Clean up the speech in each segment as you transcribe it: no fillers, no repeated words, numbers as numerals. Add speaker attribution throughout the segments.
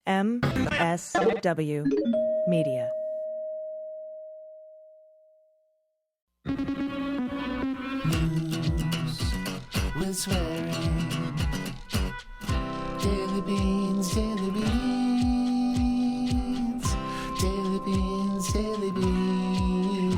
Speaker 1: MSW Media.
Speaker 2: News with swearing. Daily beans, daily beans. Daily beans, daily beans.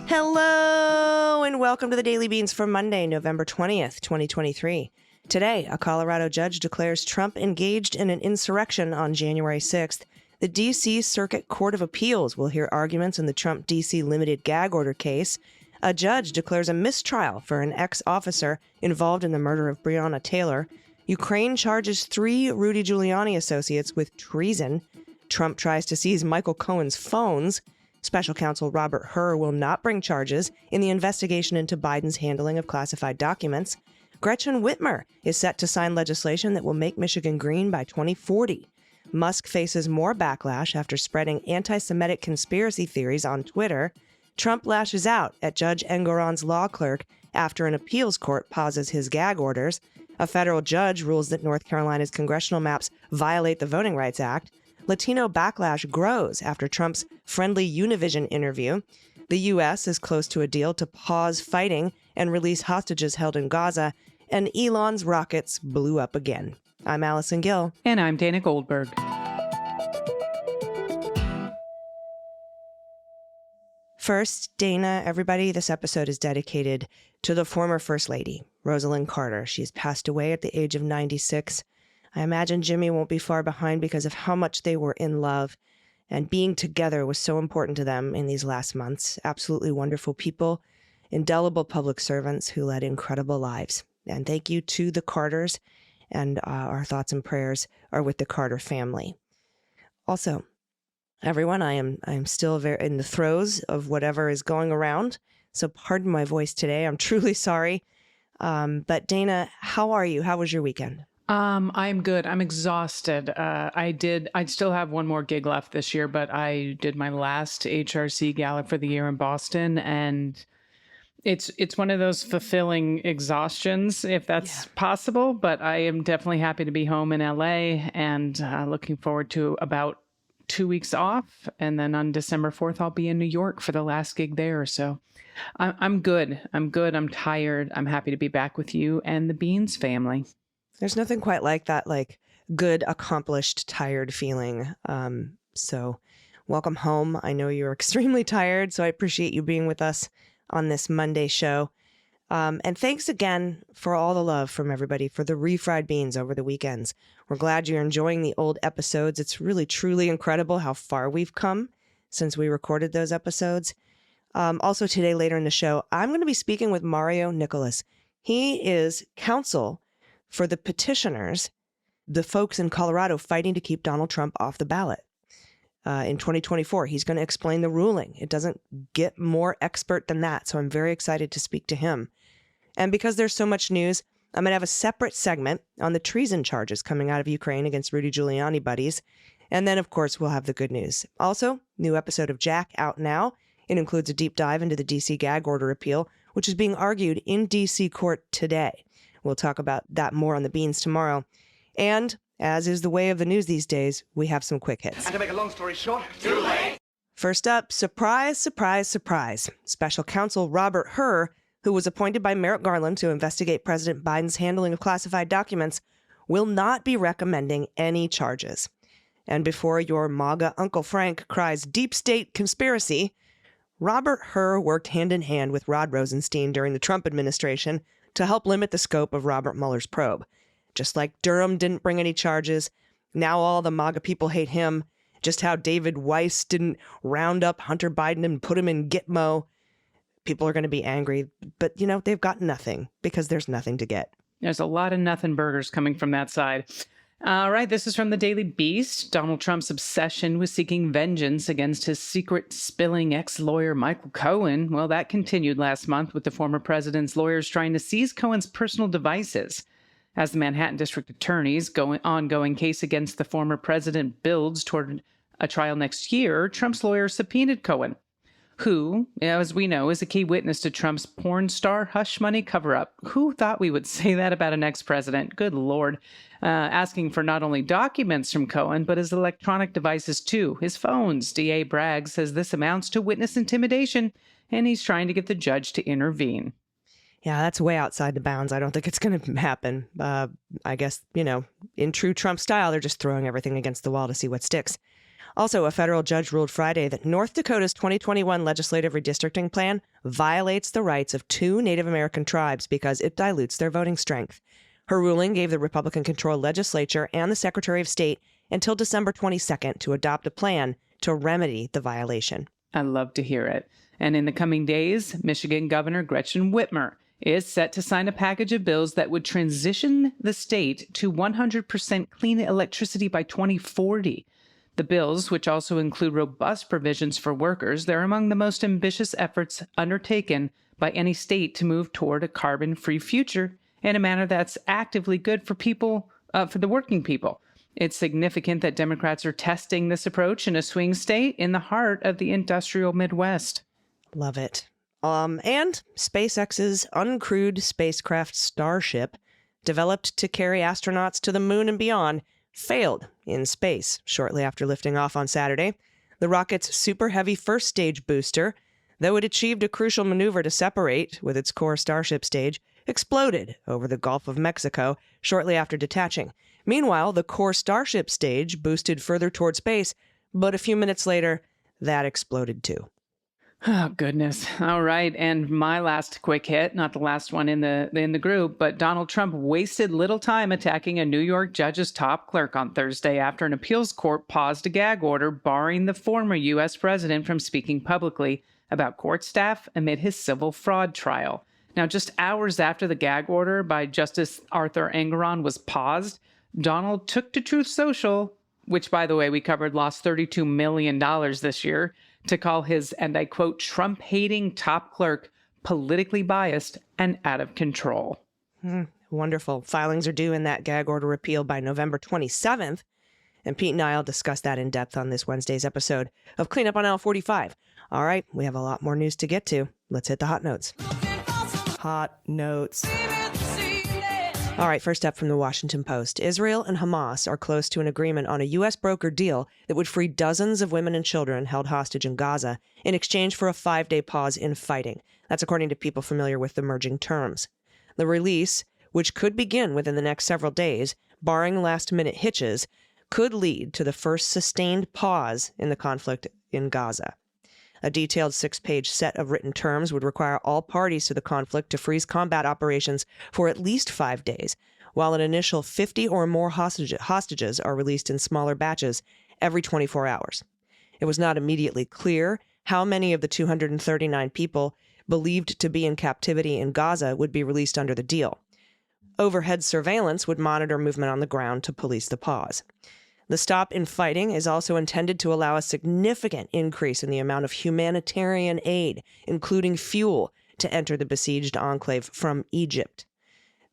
Speaker 1: Hello and welcome to the Daily Beans for Monday, November 20th, 2023. Today, a Colorado judge declares Trump engaged in an insurrection on January 6th. The D.C. Circuit Court of Appeals will hear arguments in the Trump D.C. limited gag order case. A judge declares a mistrial for an ex-officer involved in the murder of Breonna Taylor. Ukraine charges 3 Rudy Giuliani associates with treason. Trump tries to seize Michael Cohen's phones. Special counsel Robert Hur will not bring charges in the investigation into Biden's handling of classified documents. Gretchen Whitmer is set to sign legislation that will make Michigan green by 2040. Musk faces more backlash after spreading anti-Semitic conspiracy theories on Twitter. Trump lashes out at Judge Engoron's law clerk after an appeals court pauses his gag orders. A federal judge rules that North Carolina's congressional maps violate the Voting Rights Act. Latino backlash grows after Trump's friendly Univision interview. The U.S. is close to a deal to pause fighting and release hostages held in Gaza, and Elon's rockets blew up again. I'm Allison Gill.
Speaker 3: And I'm Dana Goldberg.
Speaker 1: First, Dana, everybody, this episode is dedicated to the former First Lady, Rosalynn Carter. She's passed away at the age of 96. I imagine Jimmy won't be far behind because of how much they were in love, and being together was so important to them in these last months. Absolutely wonderful people, indelible public servants who led incredible lives. And thank you to the Carters, and our thoughts and prayers are with the Carter family. Also, everyone, I am still very in the throes of whatever is going around, so pardon my voice today. I'm truly sorry. But Dana, how are you? How was your weekend?
Speaker 3: I'm good. I'm exhausted. I still have one more gig left this year, but I did my last HRC gala for the year in Boston, and it's one of those fulfilling exhaustions, if that's possible. But I am definitely happy to be home in LA and looking forward to about 2 weeks off. And then on December 4th, I'll be in New York for the last gig there. So I'm good. I'm tired. I'm happy to be back with you and the Beans family.
Speaker 1: There's nothing quite like that, like good, accomplished, tired feeling. So welcome home. I know you're extremely tired, so I appreciate you being with us on this Monday show. And thanks again for all the love from everybody for the refried beans over the weekends. We're glad you're enjoying the old episodes. It's really, truly incredible how far we've come since we recorded those episodes. Also today, later in the show, I'm going to be speaking with Mario Nicholas. He is counsel for the petitioners, the folks in Colorado fighting to keep Donald Trump off the ballot. In 2024, he's going to explain the ruling. It doesn't get more expert than that, so I'm very excited to speak to him. And because there's so much news, I'm going to have a separate segment on the treason charges coming out of Ukraine against Rudy Giuliani buddies. And then, of course, we'll have the good news. Also, new episode of Jack out now. It includes a deep dive into the D.C. gag order appeal, which is being argued in D.C. court today. We'll talk about that more on the Beans tomorrow. And, as is the way of the news these days, we have some quick hits.
Speaker 4: And to make a long story short, too late.
Speaker 1: First up, surprise, surprise, surprise. Special counsel Robert Hur, who was appointed by Merrick Garland to investigate President Biden's handling of classified documents, will not be recommending any charges. And before your MAGA Uncle Frank cries deep state conspiracy, Robert Hur worked hand in hand with Rod Rosenstein during the Trump administration to help limit the scope of Robert Mueller's probe. Just like Durham didn't bring any charges, now all the MAGA people hate him. Just how David Weiss didn't round up Hunter Biden and put him in Gitmo. People are going to be angry, but, they've got nothing because there's nothing to get.
Speaker 3: There's a lot of nothing burgers coming from that side. All right, this is from the Daily Beast. Donald Trump's obsession with seeking vengeance against his secret-spilling ex-lawyer Michael Cohen, well, that continued last month with the former president's lawyers trying to seize Cohen's personal devices. As the Manhattan District Attorney's ongoing case against the former president builds toward a trial next year, Trump's lawyers subpoenaed Cohen, who, as we know, is a key witness to Trump's porn star hush money cover-up. Who thought we would say that about an ex-president? Good Lord. Asking for not only documents from Cohen, but his electronic devices too, his phones. DA Bragg says this amounts to witness intimidation, and he's trying to get the judge to intervene.
Speaker 1: Yeah, that's way outside the bounds. I don't think it's going to happen. I guess, in true Trump style, they're just throwing everything against the wall to see what sticks. Also, a federal judge ruled Friday that North Dakota's 2021 legislative redistricting plan violates the rights of 2 Native American tribes because it dilutes their voting strength. Her ruling gave the Republican-controlled legislature and the Secretary of State until December 22nd to adopt a plan to remedy the violation.
Speaker 3: I love to hear it. And in the coming days, Michigan Governor Gretchen Whitmer is set to sign a package of bills that would transition the state to 100% clean electricity by 2040. The bills, which also include robust provisions for workers, they're among the most ambitious efforts undertaken by any state to move toward a carbon-free future in a manner that's actively good for people, for the working people. It's significant that Democrats are testing this approach in a swing state in the heart of the industrial Midwest.
Speaker 1: Love it. And SpaceX's uncrewed spacecraft Starship, developed to carry astronauts to the moon and beyond, failed in space shortly after lifting off on Saturday. The rocket's super heavy first stage booster, though it achieved a crucial maneuver to separate with its core Starship stage, exploded over the Gulf of Mexico shortly after detaching. Meanwhile, the core Starship stage boosted further toward space, but a few minutes later, that exploded too.
Speaker 3: Oh, goodness. All right. And my last quick hit, not the last one in the group, but Donald Trump wasted little time attacking a New York judge's top clerk on Thursday after an appeals court paused a gag order barring the former U.S. president from speaking publicly about court staff amid his civil fraud trial. Now, just hours after the gag order by Justice Arthur Engoron was paused, Donald took to Truth Social, which, by the way, we covered, lost $32 million this year, to call his, and I quote, Trump-hating top clerk politically biased and out of control.
Speaker 1: Wonderful. Filings are due in that gag order repeal by November 27th. And Pete and I will discuss that in depth on this Wednesday's episode of Cleanup on Aisle 45. All right, we have a lot more news to get to. Let's hit the hot notes. Hot notes. All right, first up from the Washington Post. Israel and Hamas are close to an agreement on a U.S. brokered deal that would free dozens of women and children held hostage in Gaza in exchange for a 5-day pause in fighting. That's according to people familiar with the merging terms. The release, which could begin within the next several days, barring last-minute hitches, could lead to the first sustained pause in the conflict in Gaza. A detailed 6-page set of written terms would require all parties to the conflict to freeze combat operations for at least 5 days, while an initial 50 or more hostages are released in smaller batches every 24 hours. It was not immediately clear how many of the 239 people believed to be in captivity in Gaza would be released under the deal. Overhead surveillance would monitor movement on the ground to police the pause. The stop in fighting is also intended to allow a significant increase in the amount of humanitarian aid, including fuel, to enter the besieged enclave from Egypt.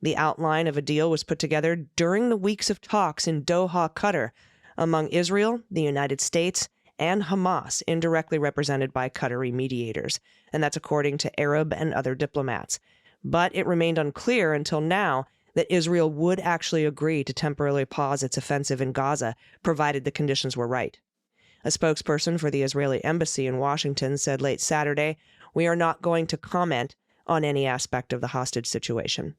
Speaker 1: The outline of a deal was put together during the weeks of talks in Doha, Qatar, among Israel, the United States, and Hamas, indirectly represented by Qatari mediators, and that's according to Arab and other diplomats. But it remained unclear until now that Israel would actually agree to temporarily pause its offensive in Gaza, provided the conditions were right. A spokesperson for the Israeli embassy in Washington said late Saturday, "We are not going to comment on any aspect of the hostage situation."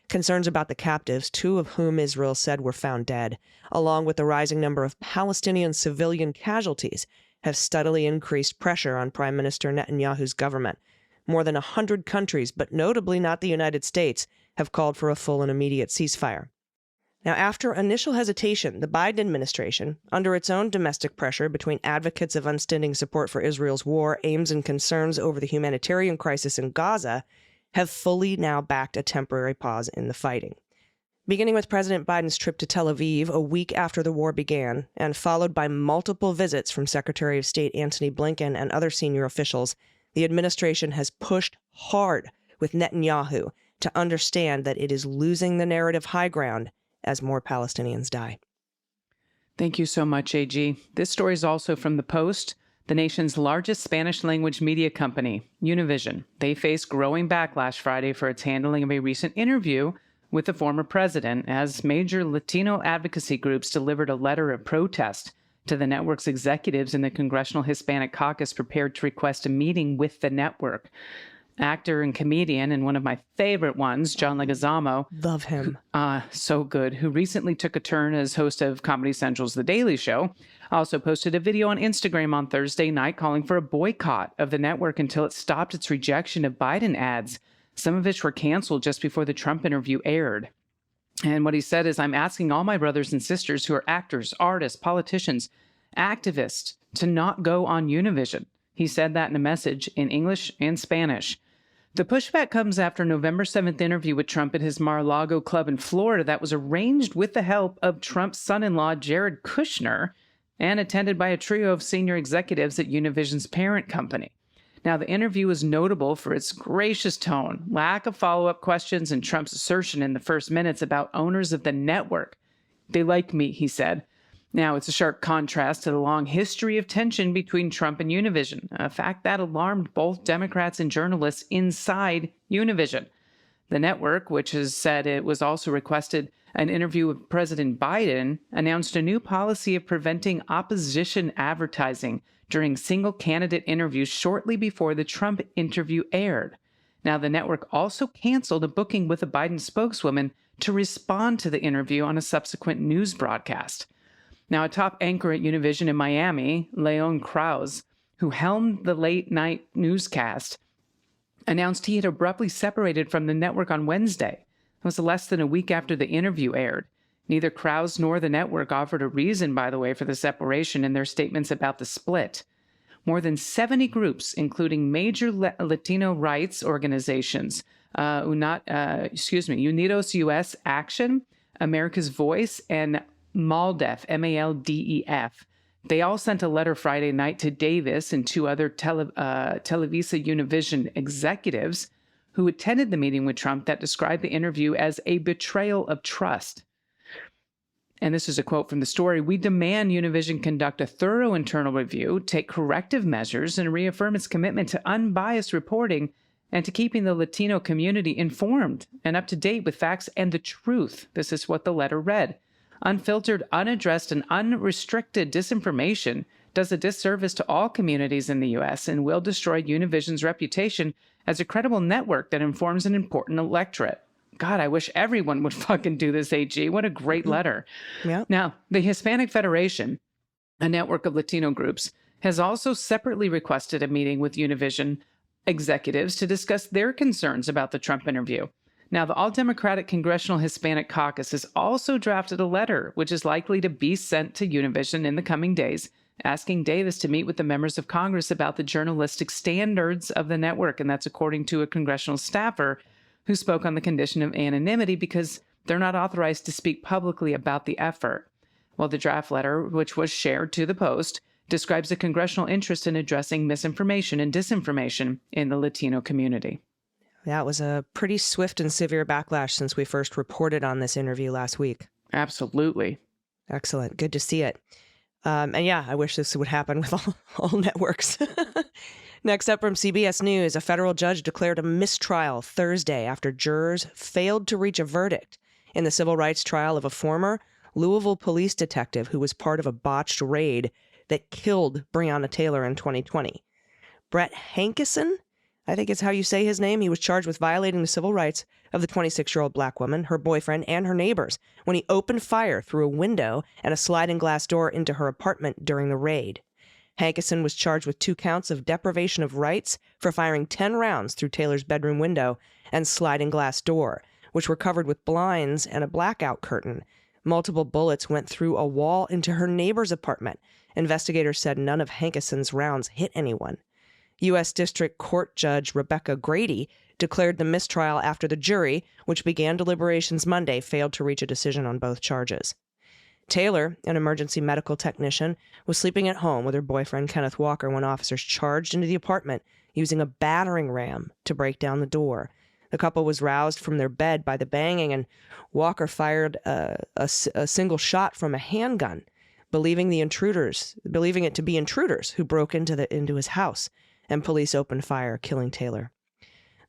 Speaker 1: Concerns about the captives, 2 of whom Israel said were found dead, along with the rising number of Palestinian civilian casualties, have steadily increased pressure on Prime Minister Netanyahu's government. More than 100 countries, but notably not the United States, have called for a full and immediate ceasefire. Now, after initial hesitation, the Biden administration, under its own domestic pressure between advocates of unstinting support for Israel's war, aims and concerns over the humanitarian crisis in Gaza, have fully now backed a temporary pause in the fighting. Beginning with President Biden's trip to Tel Aviv a week after the war began, and followed by multiple visits from Secretary of State Antony Blinken and other senior officials, the administration has pushed hard with Netanyahu to understand that it is losing the narrative high ground as more Palestinians die.
Speaker 3: Thank you so much, AG. This story is also from the Post. The nation's largest Spanish-language media company, Univision, they faced growing backlash Friday for its handling of a recent interview with the former president, as major Latino advocacy groups delivered a letter of protest to the network's executives, and the Congressional Hispanic Caucus prepared to request a meeting with the network. Actor and comedian, and one of my favorite ones, John Leguizamo.
Speaker 1: Love him.
Speaker 3: So good. Who recently took a turn as host of Comedy Central's The Daily Show, also posted a video on Instagram on Thursday night calling for a boycott of the network until it stopped its rejection of Biden ads, some of which were canceled just before the Trump interview aired. And what he said is, I'm asking all my brothers and sisters who are actors, artists, politicians, activists to not go on Univision. He said that in a message in English and Spanish. The pushback comes after November 7th interview with Trump at his Mar-a-Lago club in Florida that was arranged with the help of Trump's son-in-law, Jared Kushner, and attended by a trio of senior executives at Univision's parent company. Now, the interview was notable for its gracious tone, lack of follow-up questions, and Trump's assertion in the first minutes about owners of the network. They like me, he said. Now, it's a sharp contrast to the long history of tension between Trump and Univision, a fact that alarmed both Democrats and journalists inside Univision. The network, which has said it was also requested an interview with President Biden, announced a new policy of preventing opposition advertising during single candidate interviews shortly before the Trump interview aired. Now, the network also canceled a booking with a Biden spokeswoman to respond to the interview on a subsequent news broadcast. Now, a top anchor at Univision in Miami, Leon Krause, who helmed the late-night newscast, announced he had abruptly separated from the network on Wednesday. It was less than a week after the interview aired. Neither Krause nor the network offered a reason, by the way, for the separation in their statements about the split. More than 70 groups, including major Latino rights organizations, Unidos US Action, America's Voice, and MALDEF, M-A-L-D-E-F. They all sent a letter Friday night to Davis and two other Televisa Univision executives who attended the meeting with Trump that described the interview as a betrayal of trust. And this is a quote from the story. We demand Univision conduct a thorough internal review, take corrective measures, and reaffirm its commitment to unbiased reporting and to keeping the Latino community informed and up to date with facts and the truth. This is what the letter read. Unfiltered, unaddressed, and unrestricted disinformation does a disservice to all communities in the U.S. and will destroy Univision's reputation as a credible network that informs an important electorate. God, I wish everyone would fucking do this, AG. What a great letter.
Speaker 1: Yeah.
Speaker 3: Now, the Hispanic Federation, a network of Latino groups, has also separately requested a meeting with Univision executives to discuss their concerns about the Trump interview. Now, the All-Democratic Congressional Hispanic Caucus has also drafted a letter, which is likely to be sent to Univision in the coming days, asking Davis to meet with the members of Congress about the journalistic standards of the network. And that's according to a congressional staffer who spoke on the condition of anonymity because they're not authorized to speak publicly about the effort. Well, the draft letter, which was shared to the Post, describes a congressional interest in addressing misinformation and disinformation in the Latino community.
Speaker 1: That was a pretty swift and severe backlash since we first reported on this interview last week.
Speaker 3: Absolutely.
Speaker 1: Excellent. Good to see it. And yeah, I wish this would happen with all networks. Next up from CBS News, a federal judge declared a mistrial Thursday after jurors failed to reach a verdict in the civil rights trial of a former Louisville police detective who was part of a botched raid that killed Breonna Taylor in 2020. Brett Hankison, I think it's how you say his name. He was charged with violating the civil rights of the 26-year-old black woman, her boyfriend, and her neighbors when he opened fire through a window and a sliding glass door into her apartment during the raid. Hankison was charged with 2 counts of deprivation of rights for firing 10 rounds through Taylor's bedroom window and sliding glass door, which were covered with blinds and a blackout curtain. Multiple bullets went through a wall into her neighbor's apartment. Investigators said none of Hankison's rounds hit anyone. U.S. District Court Judge Rebecca Grady declared the mistrial after the jury, which began deliberations Monday, failed to reach a decision on both charges. Taylor, an emergency medical technician, was sleeping at home with her boyfriend, Kenneth Walker, when officers charged into the apartment using a battering ram to break down the door. The couple was roused from their bed by the banging, and Walker fired a single shot from a handgun. believing it to be intruders who broke into his house, and police opened fire, killing Taylor.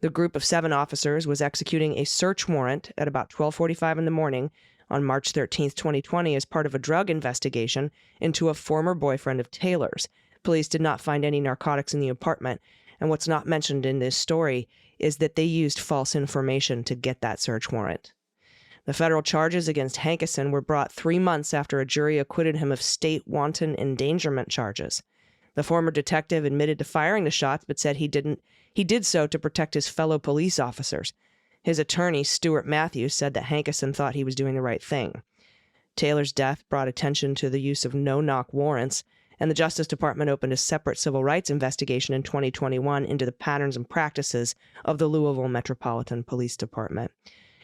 Speaker 1: The group of 7 officers was executing a search warrant at about 12:45 in the morning on March 13th, 2020, as part of a drug investigation into a former boyfriend of Taylor's. Police did not find any narcotics in the apartment, and what's not mentioned in this story is that they used false information to get that search warrant. The federal charges against Hankison were brought 3 months after a jury acquitted him of state wanton endangerment charges. The former detective admitted to firing the shots, but said he did so to protect his fellow police officers. His attorney, Stuart Matthews, said that Hankison thought he was doing the right thing. Taylor's death brought attention to the use of no-knock warrants, and the Justice Department opened a separate civil rights investigation in 2021 into the patterns and practices of the Louisville Metropolitan Police Department.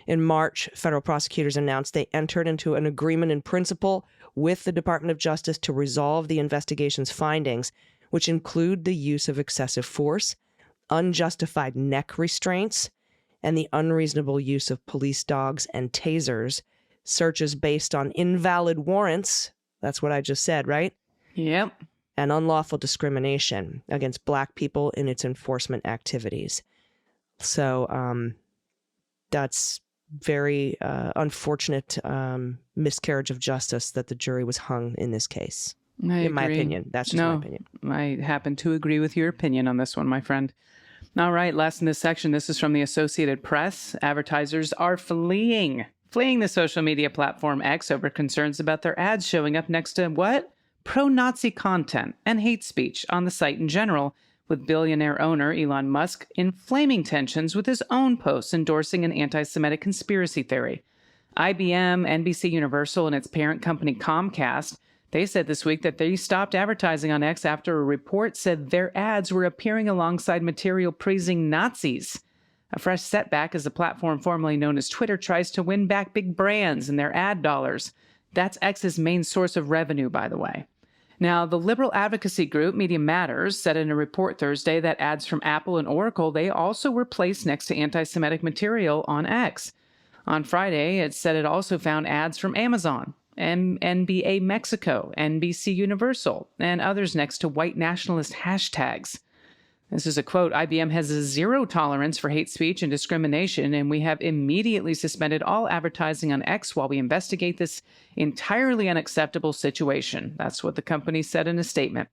Speaker 1: In March, federal prosecutors announced they entered into an agreement in principle with the Department of Justice to resolve the investigation's findings, which include the use of excessive force, unjustified neck restraints, and the unreasonable use of police dogs and tasers, searches based on invalid warrants. That's what I just said, right?
Speaker 3: Yep.
Speaker 1: And unlawful discrimination against Black people in its enforcement activities. So that's very unfortunate miscarriage of justice that the jury was hung in this case. In my opinion. That's just my opinion.
Speaker 3: I happen to agree with your opinion on this one, my friend. All right, last in this section, this is from the Associated Press. Advertisers are fleeing the social media platform X over concerns about their ads showing up next to what? Pro-Nazi content and hate speech on the site in general, with billionaire owner Elon Musk inflaming tensions with his own posts endorsing an anti-Semitic conspiracy theory. IBM, NBC Universal, and its parent company Comcast, they said this week that they stopped advertising on X after a report said their ads were appearing alongside material praising Nazis. A fresh setback as the platform formerly known as Twitter tries to win back big brands and their ad dollars. That's X's main source of revenue, by the way. Now, the liberal advocacy group Media Matters said in a report Thursday that ads from Apple and Oracle, they also were placed next to anti-Semitic material on X. On Friday, it said it also found ads from Amazon, NBA Mexico, NBC Universal, and others next to white nationalist hashtags. This is a quote, IBM has a zero tolerance for hate speech and discrimination, and we have immediately suspended all advertising on X while we investigate this entirely unacceptable situation. That's what the company said in a statement.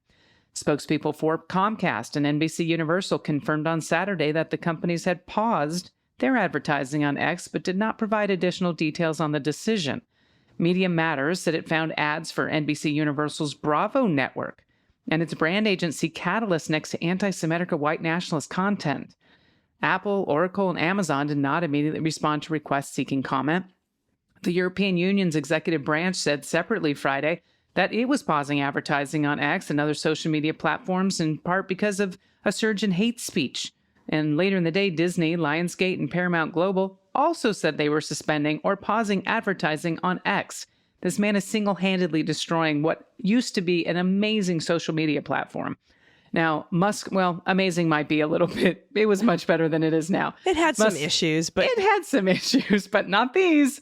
Speaker 3: Spokespeople for Comcast and NBC Universal confirmed on Saturday that the companies had paused their advertising on X, but did not provide additional details on the decision. Media Matters said it found ads for NBC Universal's Bravo network and its brand agency Catalyst next to anti-Semitic or white nationalist content. Apple, Oracle, and Amazon did not immediately respond to requests seeking comment. The European Union's executive branch said separately Friday that it was pausing advertising on X and other social media platforms in part because of a surge in hate speech. And later in the day, Disney, Lionsgate, and Paramount Global also said they were suspending or pausing advertising on X. This man is single-handedly destroying what used to be an amazing social media platform. Now, Musk, well, amazing might be a little bit, it was much better than it is now.
Speaker 1: It had some issues, but...
Speaker 3: It had some issues, but not these.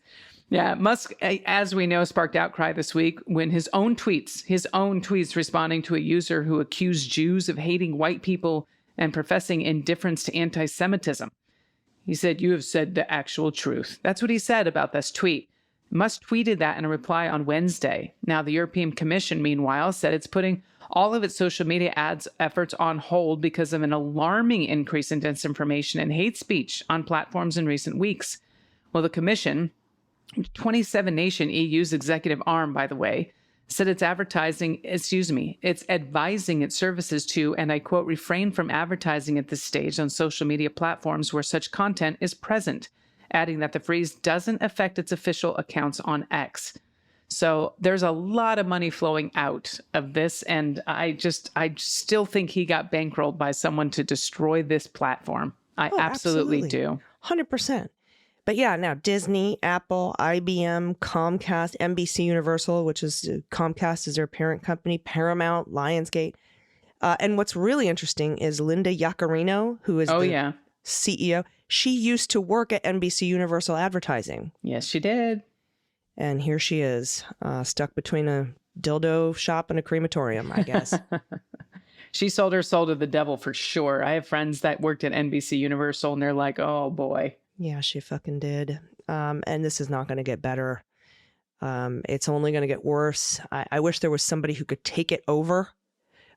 Speaker 3: Yeah, Musk, as we know, sparked outcry this week when his own tweets responding to a user who accused Jews of hating white people and professing indifference to anti-Semitism. He said, "You have said the actual truth." That's what he said about this tweet. Musk tweeted that in a reply on Wednesday. Now, the European Commission, meanwhile, said it's putting all of its social media ads efforts on hold because of an alarming increase in disinformation and hate speech on platforms in recent weeks. Well, the Commission, 27-nation EU's executive arm, by the way, said it's advising its services to, and I quote, refrain from advertising at this stage on social media platforms where such content is present, adding that the freeze doesn't affect its official accounts on X. So there's a lot of money flowing out of this, and I still think he got bankrolled by someone to destroy this platform. I absolutely do.
Speaker 1: 100%. But yeah, now Disney, Apple, IBM, Comcast, NBC Universal, which is Comcast is their parent company, Paramount, Lionsgate. And what's really interesting is Linda Yaccarino, who is the CEO. She used to work at NBC Universal Advertising.
Speaker 3: Yes, she did.
Speaker 1: And here she is, stuck between a dildo shop and a crematorium, I guess.
Speaker 3: She sold her soul to the devil for sure. I have friends that worked at NBC Universal, and they're like, oh, boy.
Speaker 1: Yeah, she fucking did. And this is not going to get better. It's only going to get worse. I wish there was somebody who could take it over.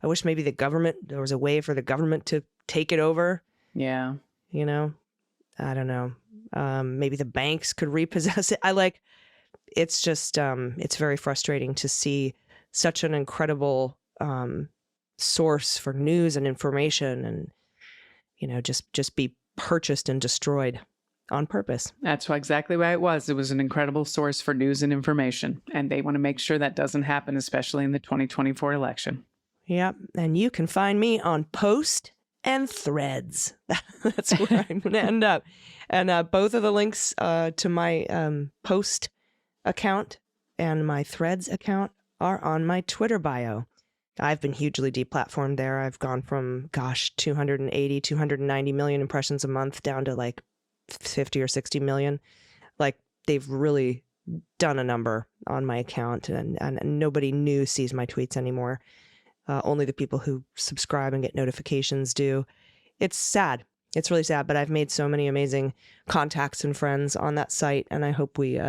Speaker 1: I wish maybe there was a way for the government to take it over.
Speaker 3: Yeah.
Speaker 1: You know, I don't know. Maybe the banks could repossess it. It's just, it's very frustrating to see such an incredible source for news and information and, you know, just be purchased and destroyed on purpose.
Speaker 3: That's exactly why it was. It was an incredible source for news and information. And they want to make sure that doesn't happen, especially in the 2024 election.
Speaker 1: Yep. And you can find me on Post and Threads. That's where I'm going to end up. And both of the links to my Post account and my Threads account are on my Twitter bio. I've been hugely deplatformed there. I've gone from, 290 million impressions a month down to like 50 or 60 million. Like, they've really done a number on my account, and nobody new sees my tweets anymore. Only the people who subscribe and get notifications do. It's sad. It's really sad, but I've made so many amazing contacts and friends on that site, and I hope we,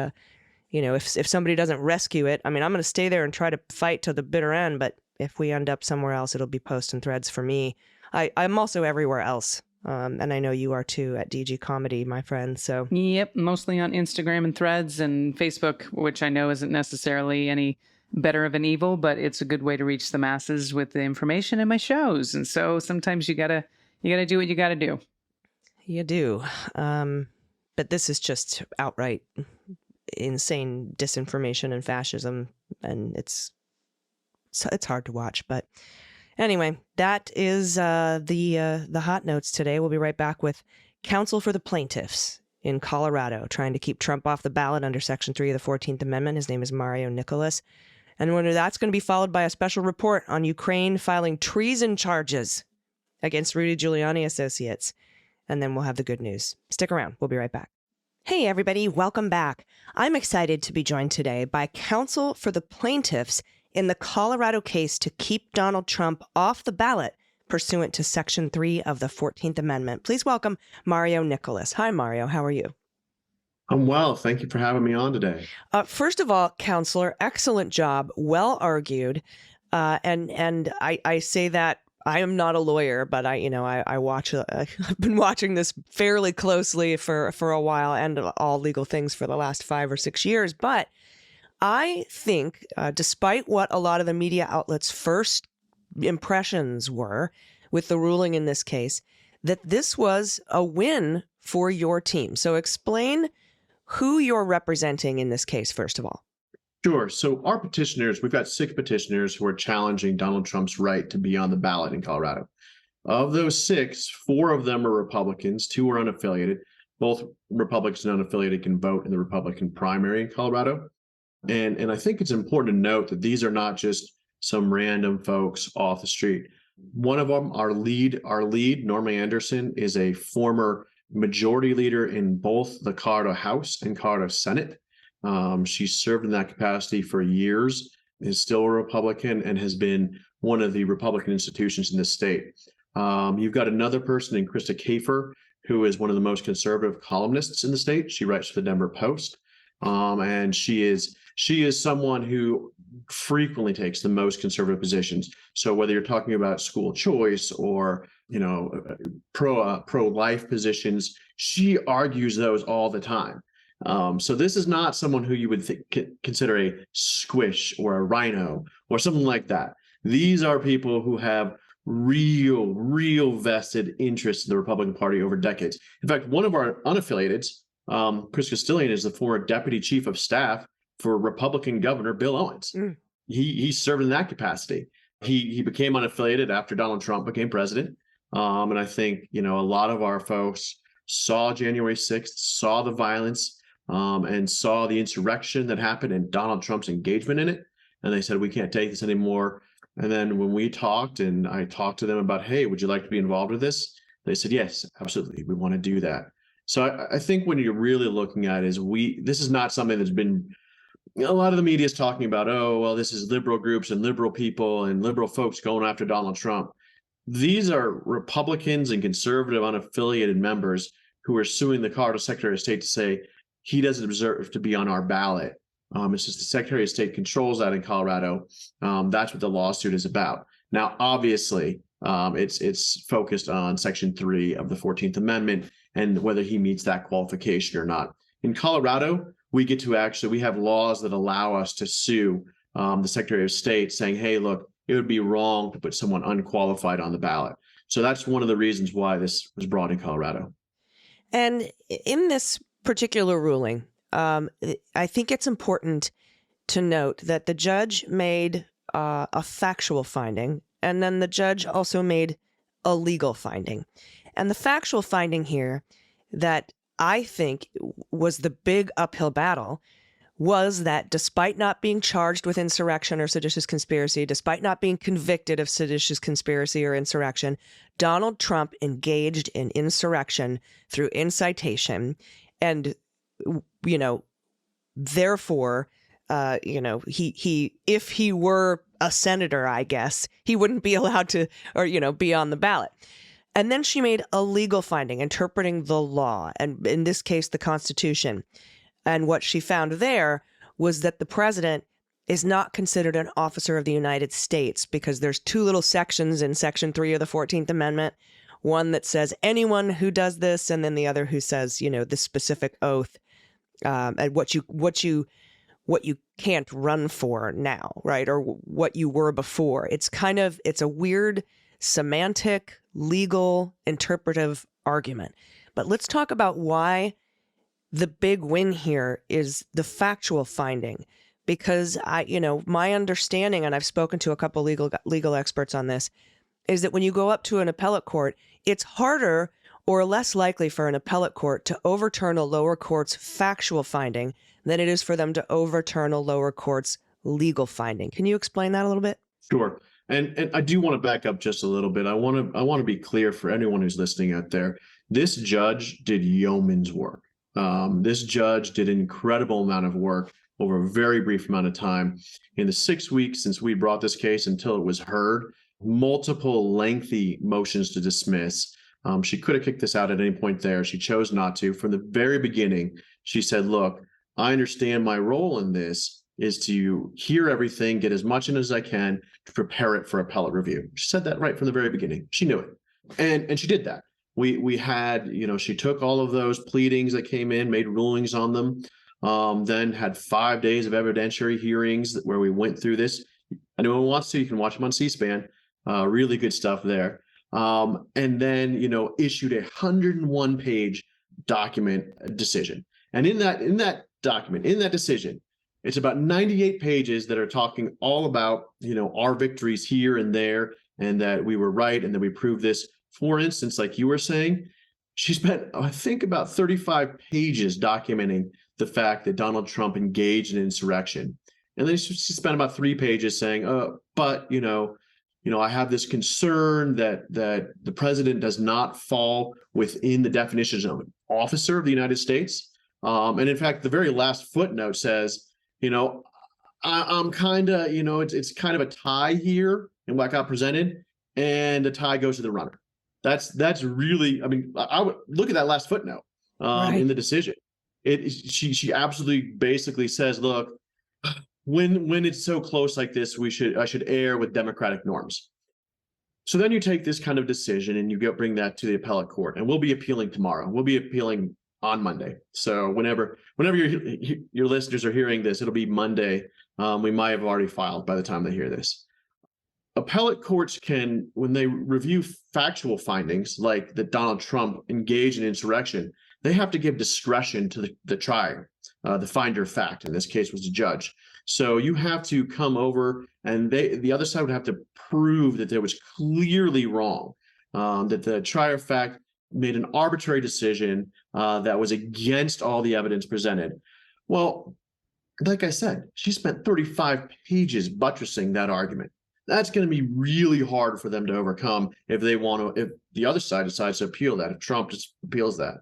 Speaker 1: if somebody doesn't rescue it, I mean, I'm going to stay there and try to fight till the bitter end, but if we end up somewhere else, it'll be Post and Threads for me. I'm also everywhere else, and I know you are too at DG Comedy, my friend, so.
Speaker 3: Yep, mostly on Instagram and Threads and Facebook, which I know isn't necessarily any better of an evil, but it's a good way to reach the masses with the information in my shows. And so sometimes you gotta do what you gotta do.
Speaker 1: You do. But this is just outright insane disinformation and fascism, and it's hard to watch. But anyway, that is the hot notes today. We'll be right back with Counsel for the Plaintiffs in Colorado, trying to keep Trump off the ballot under Section 3 of the 14th Amendment. His name is Mario Nicholas. And that's going to be followed by a special report on Ukraine filing treason charges against Rudy Giuliani associates. And then we'll have the good news. Stick around. We'll be right back. Hey, everybody. Welcome back. I'm excited to be joined today by Counsel for the Plaintiffs in the Colorado case to keep Donald Trump off the ballot pursuant to Section 3 of the 14th Amendment. Please welcome Mario Nicholas. Hi, Mario. How are you?
Speaker 5: I'm well. Thank you for having me on today.
Speaker 1: First of all, Counselor, excellent job. Well argued. And I say that I am not a lawyer, but I watch. I've been watching this fairly closely for a while, and all legal things for the last 5 or 6 years. But I think, despite what a lot of the media outlets' first impressions were with the ruling in this case, that this was a win for your team. So explain who you're representing in this case, first of all.
Speaker 5: Sure. So our petitioners, we've got 6 petitioners who are challenging Donald Trump's right to be on the ballot in Colorado. Of those 6, 4 of them are Republicans, 2 are unaffiliated. Both Republicans and unaffiliated can vote in the Republican primary in Colorado. And I think it's important to note that these are not just some random folks off the street. One of them, our lead, Norma Anderson, is a former majority leader in both the Colorado House and Colorado Senate. She served in that capacity for years, is still a Republican, and has been one of the Republican institutions in the state. You've got another person in Krista Kafer, who is one of the most conservative columnists in the state. She writes for the Denver Post, and she is someone who frequently takes the most conservative positions. So whether you're talking about school choice or pro-life positions, she argues those all the time. So this is not someone who you would consider a squish or a rhino or something like that. These are people who have real vested interest in the Republican Party over decades. In fact, one of our unaffiliateds, Chris Castilian, is the former deputy chief of staff for Republican Governor Bill Owens. He served in that capacity. He became unaffiliated after Donald Trump became president. And I think, a lot of our folks saw January 6th, saw the violence, and saw the insurrection that happened and Donald Trump's engagement in it. And they said, we can't take this anymore. And then when we talked and I talked to them about, hey, would you like to be involved with this? They said, yes, absolutely. We want to do that. So I think when you're really looking at it, this is not something that's been a lot of the media is talking about, oh, well, this is liberal groups and liberal people and liberal folks going after Donald Trump. These are Republicans and conservative unaffiliated members who are suing the Colorado Secretary of State to say he doesn't deserve to be on our ballot. It's just the Secretary of State controls that in Colorado. That's what the lawsuit is about. Now, obviously, it's focused on Section 3 of the 14th Amendment and whether he meets that qualification or not. In Colorado, we have laws that allow us to sue the Secretary of State saying, hey, look, it would be wrong to put someone unqualified on the ballot. So that's one of the reasons why this was brought in Colorado.
Speaker 1: And in this particular ruling, I think it's important to note that the judge made a factual finding, and then the judge also made a legal finding. And the factual finding here that I think was the big uphill battle was that despite not being charged with insurrection or seditious conspiracy, despite not being convicted of seditious conspiracy or insurrection, Donald Trump engaged in insurrection through incitation. And, therefore, he if he were a senator, I guess, he wouldn't be allowed to, be on the ballot. And then she made a legal finding interpreting the law, and in this case, the Constitution. And what she found there was that the president is not considered an officer of the United States because there's two little sections in Section 3 of the 14th Amendment, one that says anyone who does this, and then the other who says, this specific oath, and what you can't run for now, right? Or what you were before. It's a weird semantic, legal, interpretive argument. But let's talk about why the big win here is the factual finding, because my understanding, and I've spoken to a couple legal experts on this, is that when you go up to an appellate court, it's harder or less likely for an appellate court to overturn a lower court's factual finding than it is for them to overturn a lower court's legal finding. Can you explain that a little bit?
Speaker 5: Sure. And I do want to back up just a little bit. I want to be clear for anyone who's listening out there. This judge did yeoman's work. This judge did an incredible amount of work over a very brief amount of time. In the 6 weeks since we brought this case until it was heard, multiple lengthy motions to dismiss. She could have kicked this out at any point there. She chose not to. From the very beginning, she said, look, I understand my role in this is to hear everything, get as much in as I can to prepare it for appellate review. She said that right from the very beginning. She knew it. And she did that. We had, she took all of those pleadings that came in, made rulings on them, then had 5 days of evidentiary hearings where we went through this. Anyone who wants to, you can watch them on C-SPAN. Really good stuff there. And then, issued a 101-page document decision. And in that document, in that decision, it's about 98 pages that are talking all about, our victories here and there, and that we were right and that we proved this. For instance, like you were saying, she spent, I think, about 35 pages documenting the fact that Donald Trump engaged in insurrection. And then she spent about 3 pages saying, but, I have this concern that the president does not fall within the definitions of an officer of the United States. And in fact, the very last footnote says, I'm kind of, it's kind of a tie here in what got presented, and the tie goes to the runner. That's really, I would look at that last footnote
Speaker 1: Right.
Speaker 5: in the decision. She absolutely basically says, look, when it's so close like this, I should err with democratic norms. So then you take this kind of decision and you bring that to the appellate court, and we'll be appealing tomorrow. We'll be appealing on Monday. So whenever your listeners are hearing this, it'll be Monday. We might have already filed by the time they hear this. Appellate courts can, when they review factual findings like that Donald Trump engaged in insurrection, they have to give discretion to the trier, the finder of fact. In this case, was the judge. So you have to come over, and the other side would have to prove that there was clearly wrong, that the trier of fact made an arbitrary decision that was against all the evidence presented. Well, like I said, she spent 35 pages buttressing that argument. That's going to be really hard for them to overcome if the other side decides to appeal that, if Trump just appeals that.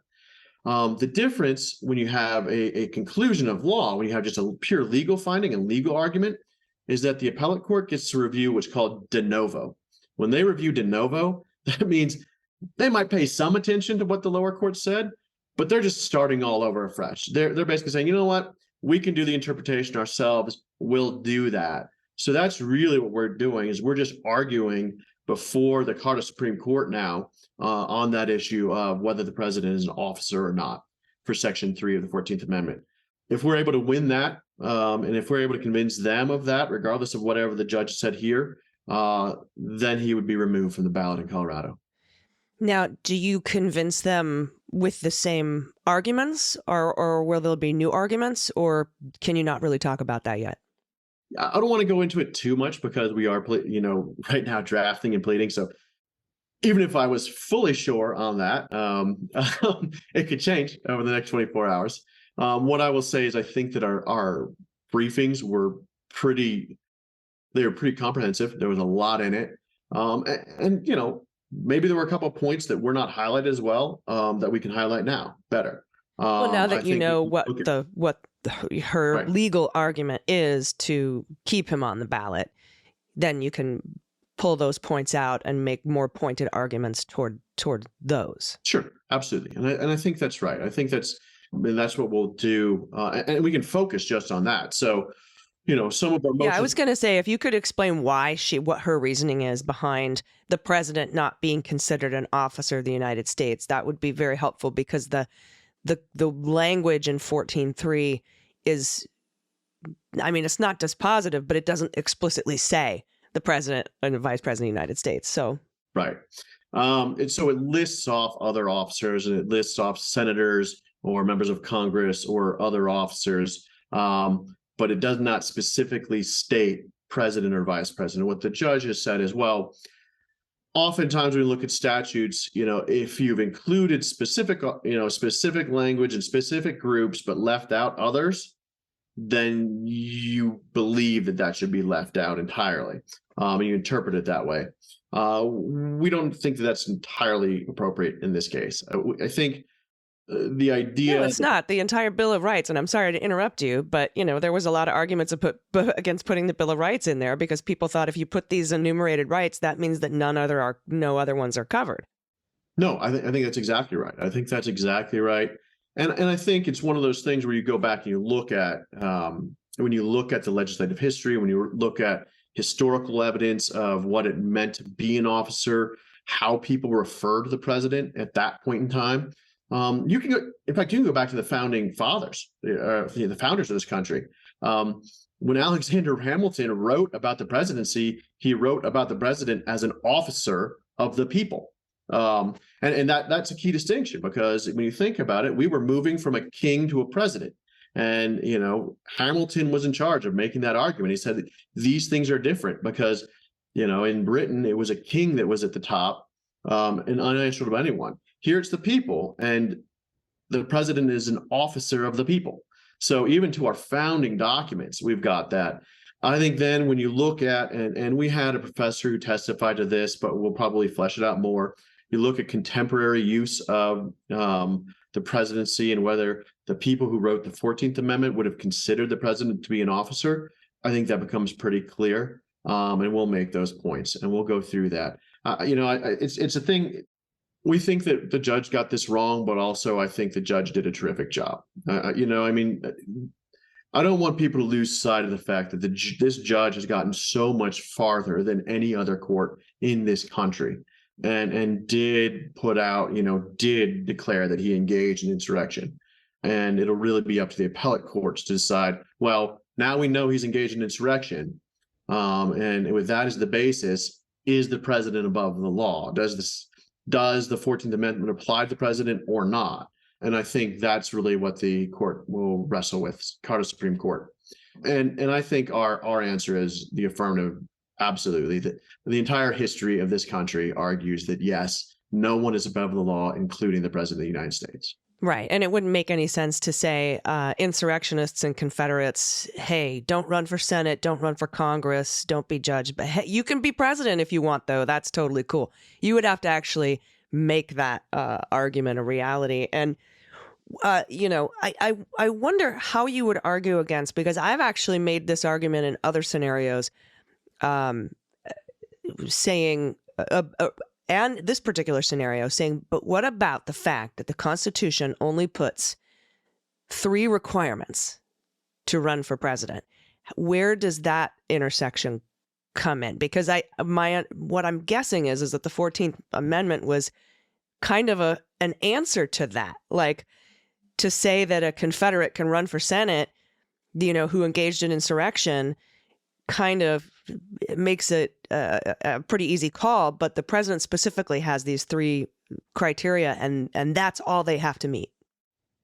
Speaker 5: The difference when you have a conclusion of law, when you have just a pure legal finding and legal argument, is that the appellate court gets to review what's called de novo. When they review de novo, that means they might pay some attention to what the lower court said, but they're just starting all over afresh. They're basically saying, you know what, we can do the interpretation ourselves. We'll do that. So that's really what we're doing, is we're just arguing before the Colorado Supreme Court now on that issue of whether the president is an officer or not for Section 3 of the 14th Amendment. If we're able to win that, and if we're able to convince them of that, regardless of whatever the judge said here, then he would be removed from the ballot in Colorado.
Speaker 1: Now, do you convince them with the same arguments, or will there be new arguments, or can you not really talk about that yet?
Speaker 5: I don't want to go into it too much because we are, right now drafting and pleading. So even if I was fully sure on that, it could change over the next 24 hours. What I will say is I think that our briefings were pretty comprehensive. There was a lot in it. And maybe there were a couple of points that were not highlighted as well that we can highlight now better.
Speaker 1: Well, now that you know what her
Speaker 5: Right.
Speaker 1: legal argument is to keep him on the ballot, then you can pull those points out and make more pointed arguments toward those.
Speaker 5: Sure, absolutely, and I think that's right. I think that's what we'll do, and we can focus just on that. So, some of our
Speaker 1: Yeah, I was going to say, if you could explain what her reasoning is behind the president not being considered an officer of the United States, that would be very helpful, because the language in 14.3 is, it's not dispositive, but it doesn't explicitly say the president and the vice president of the United States. So
Speaker 5: right. And so it lists off other officers, and it lists off senators or members of Congress or other officers, but it does not specifically state president or vice president. What the judge has said is, well, oftentimes when we look at statutes, if you've included specific language and specific groups, but left out others, then you believe that should be left out entirely, and you interpret it that way. We don't think that that's entirely appropriate in this case. I think the idea...
Speaker 1: No, it's not. The entire Bill of Rights, and I'm sorry to interrupt you, but, there was a lot of arguments against putting the Bill of Rights in there, because people thought if you put these enumerated rights, that means that no other ones are covered.
Speaker 5: No, I think that's exactly right. I think that's exactly right. And I think it's one of those things where you go back and you look at, when you look at the legislative history, when you look at historical evidence of what it meant to be an officer, how people refer to the president at that point in time. You can go back to the founding fathers, the founders of this country. When Alexander Hamilton wrote about the presidency, he wrote about the president as an officer of the people. And that's a key distinction, because when you think about it, we were moving from a king to a president. And, Hamilton was in charge of making that argument. He said that these things are different because, in Britain, it was a king that was at the top, and unanswerable to anyone. Here it's the people, and the president is an officer of the people. So even to our founding documents, we've got that. I think then when you look at, and we had a professor who testified to this, but we'll probably flesh it out more. You look at contemporary use of the presidency and whether the people who wrote the 14th Amendment would have considered the president to be an officer. I think that becomes pretty clear, and we'll make those points and we'll go through that. It's a thing. We think that the judge got this wrong, but also I think the judge did a terrific job. I don't want people to lose sight of the fact that this judge has gotten so much farther than any other court in this country, and did declare that he engaged in insurrection. And it'll really be up to the appellate courts to decide, well, now we know he's engaged in insurrection. And with that as the basis, is the president above the law? Does the 14th Amendment apply to the president or not? And I think that's really what the court will wrestle with, Colorado Supreme Court. And I think our answer is the affirmative. Absolutely. The entire history of this country argues that, yes, no one is above the law, including the president of the United States.
Speaker 1: Right. And it wouldn't make any sense to say insurrectionists and Confederates, hey, don't run for Senate, don't run for Congress, don't be judged. But hey, you can be president if you want, though. That's totally cool. You would have to actually make that argument a reality. And I wonder how you would argue against, because I've actually made this argument in other scenarios, saying, and this particular scenario, saying, but what about the fact that the Constitution only puts 3 requirements to run for president? Where does that intersection come in? Because what I'm guessing is that the 14th Amendment was kind of an answer to that, like to say that a Confederate can run for Senate, who engaged in insurrection, kind of makes it a pretty easy call. But the president specifically has these 3 criteria, and that's all they have to meet.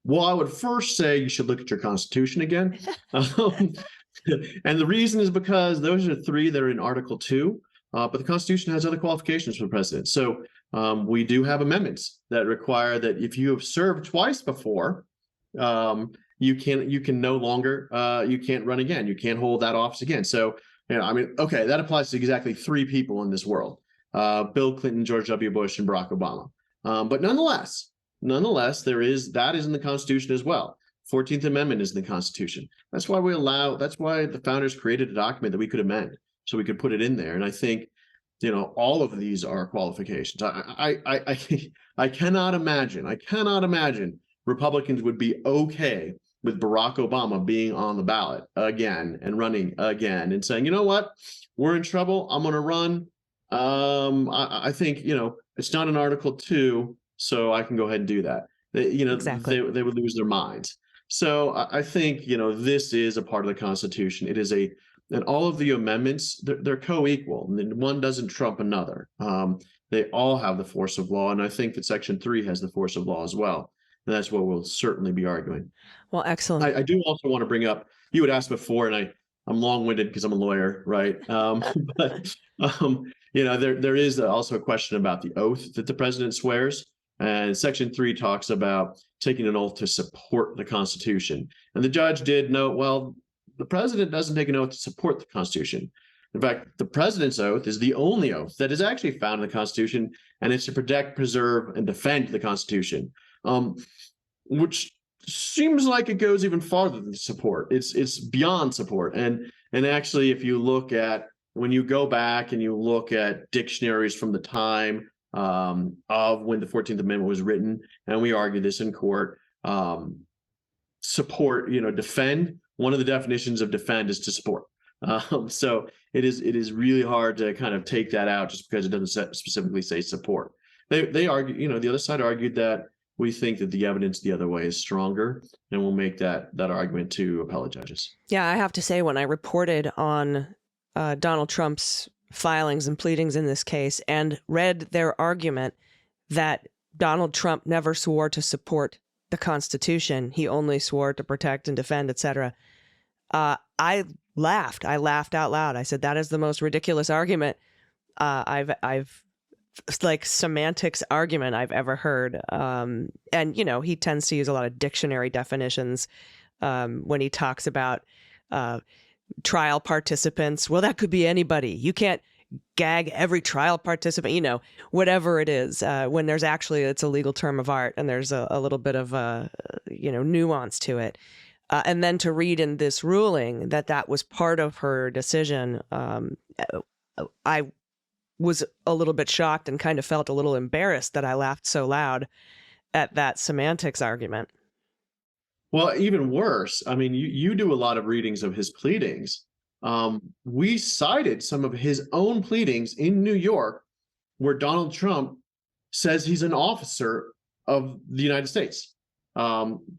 Speaker 5: Well, I would first say you should look at your Constitution again. And the reason is because those are 3 that are in Article 2, but the Constitution has other qualifications for the president. So we do have amendments that require that if you have served twice before, you can no longer, you can't run again. You can't hold that office again. So, okay, that applies to exactly 3 people in this world, Bill Clinton, George W. Bush, and Barack Obama. But nonetheless, that is in the Constitution as well. 14th Amendment is in the Constitution. That's why the founders created a document that we could amend, so we could put it in there. And I think, all of these are qualifications. I cannot imagine Republicans would be okay with Barack Obama being on the ballot again and running again and saying, you know what, we're in trouble, I'm going to run. I think, it's not in Article 2, so I can go ahead and do that. Exactly. They would lose their minds. So I think, this is a part of the Constitution. It is and all of the amendments, they're co-equal, and one doesn't trump another. They all have the force of law, and I think that Section 3 has the force of law as well. And that's what we'll certainly be arguing.
Speaker 1: Well, excellent.
Speaker 5: I do also want to bring up, you had asked before, and I'm long-winded because I'm a lawyer, right? But there is also a question about the oath that the president swears. And Section 3 talks about taking an oath to support the Constitution. And the judge did note, well, the president doesn't take an oath to support the Constitution. In fact, the president's oath is the only oath that is actually found in the Constitution, and it's to protect, preserve, and defend the Constitution, which seems like it goes even farther than support. It's beyond support. And actually, if you look at, when you go back and you look at dictionaries from the time of when the 14th Amendment was written, and we argue this in court, support, defend, one of the definitions of defend is to support. So it is really hard to kind of take that out just because it doesn't specifically say support. They argue, the other side argued that we think that the evidence the other way is stronger, and we'll make that argument to appellate judges.
Speaker 1: Yeah, I have to say, when I reported on Donald Trump's filings and pleadings in this case and read their argument that Donald Trump never swore to support the Constitution, he only swore to protect and defend, etc., I laughed. I laughed out loud. I said, that is the most ridiculous argument I've like semantics argument I've ever heard. And, he tends to use a lot of dictionary definitions when he talks about trial participants. Well, that could be anybody. You can't gag every trial participant, whatever it is, when there's actually, it's a legal term of art and there's a little bit of, nuance to it. And then to read in this ruling that was part of her decision, I was a little bit shocked and kind of felt a little embarrassed that I laughed so loud at that semantics argument.
Speaker 5: Well, even worse, you do a lot of readings of his pleadings. We cited some of his own pleadings in New York where Donald Trump says he's an officer of the United States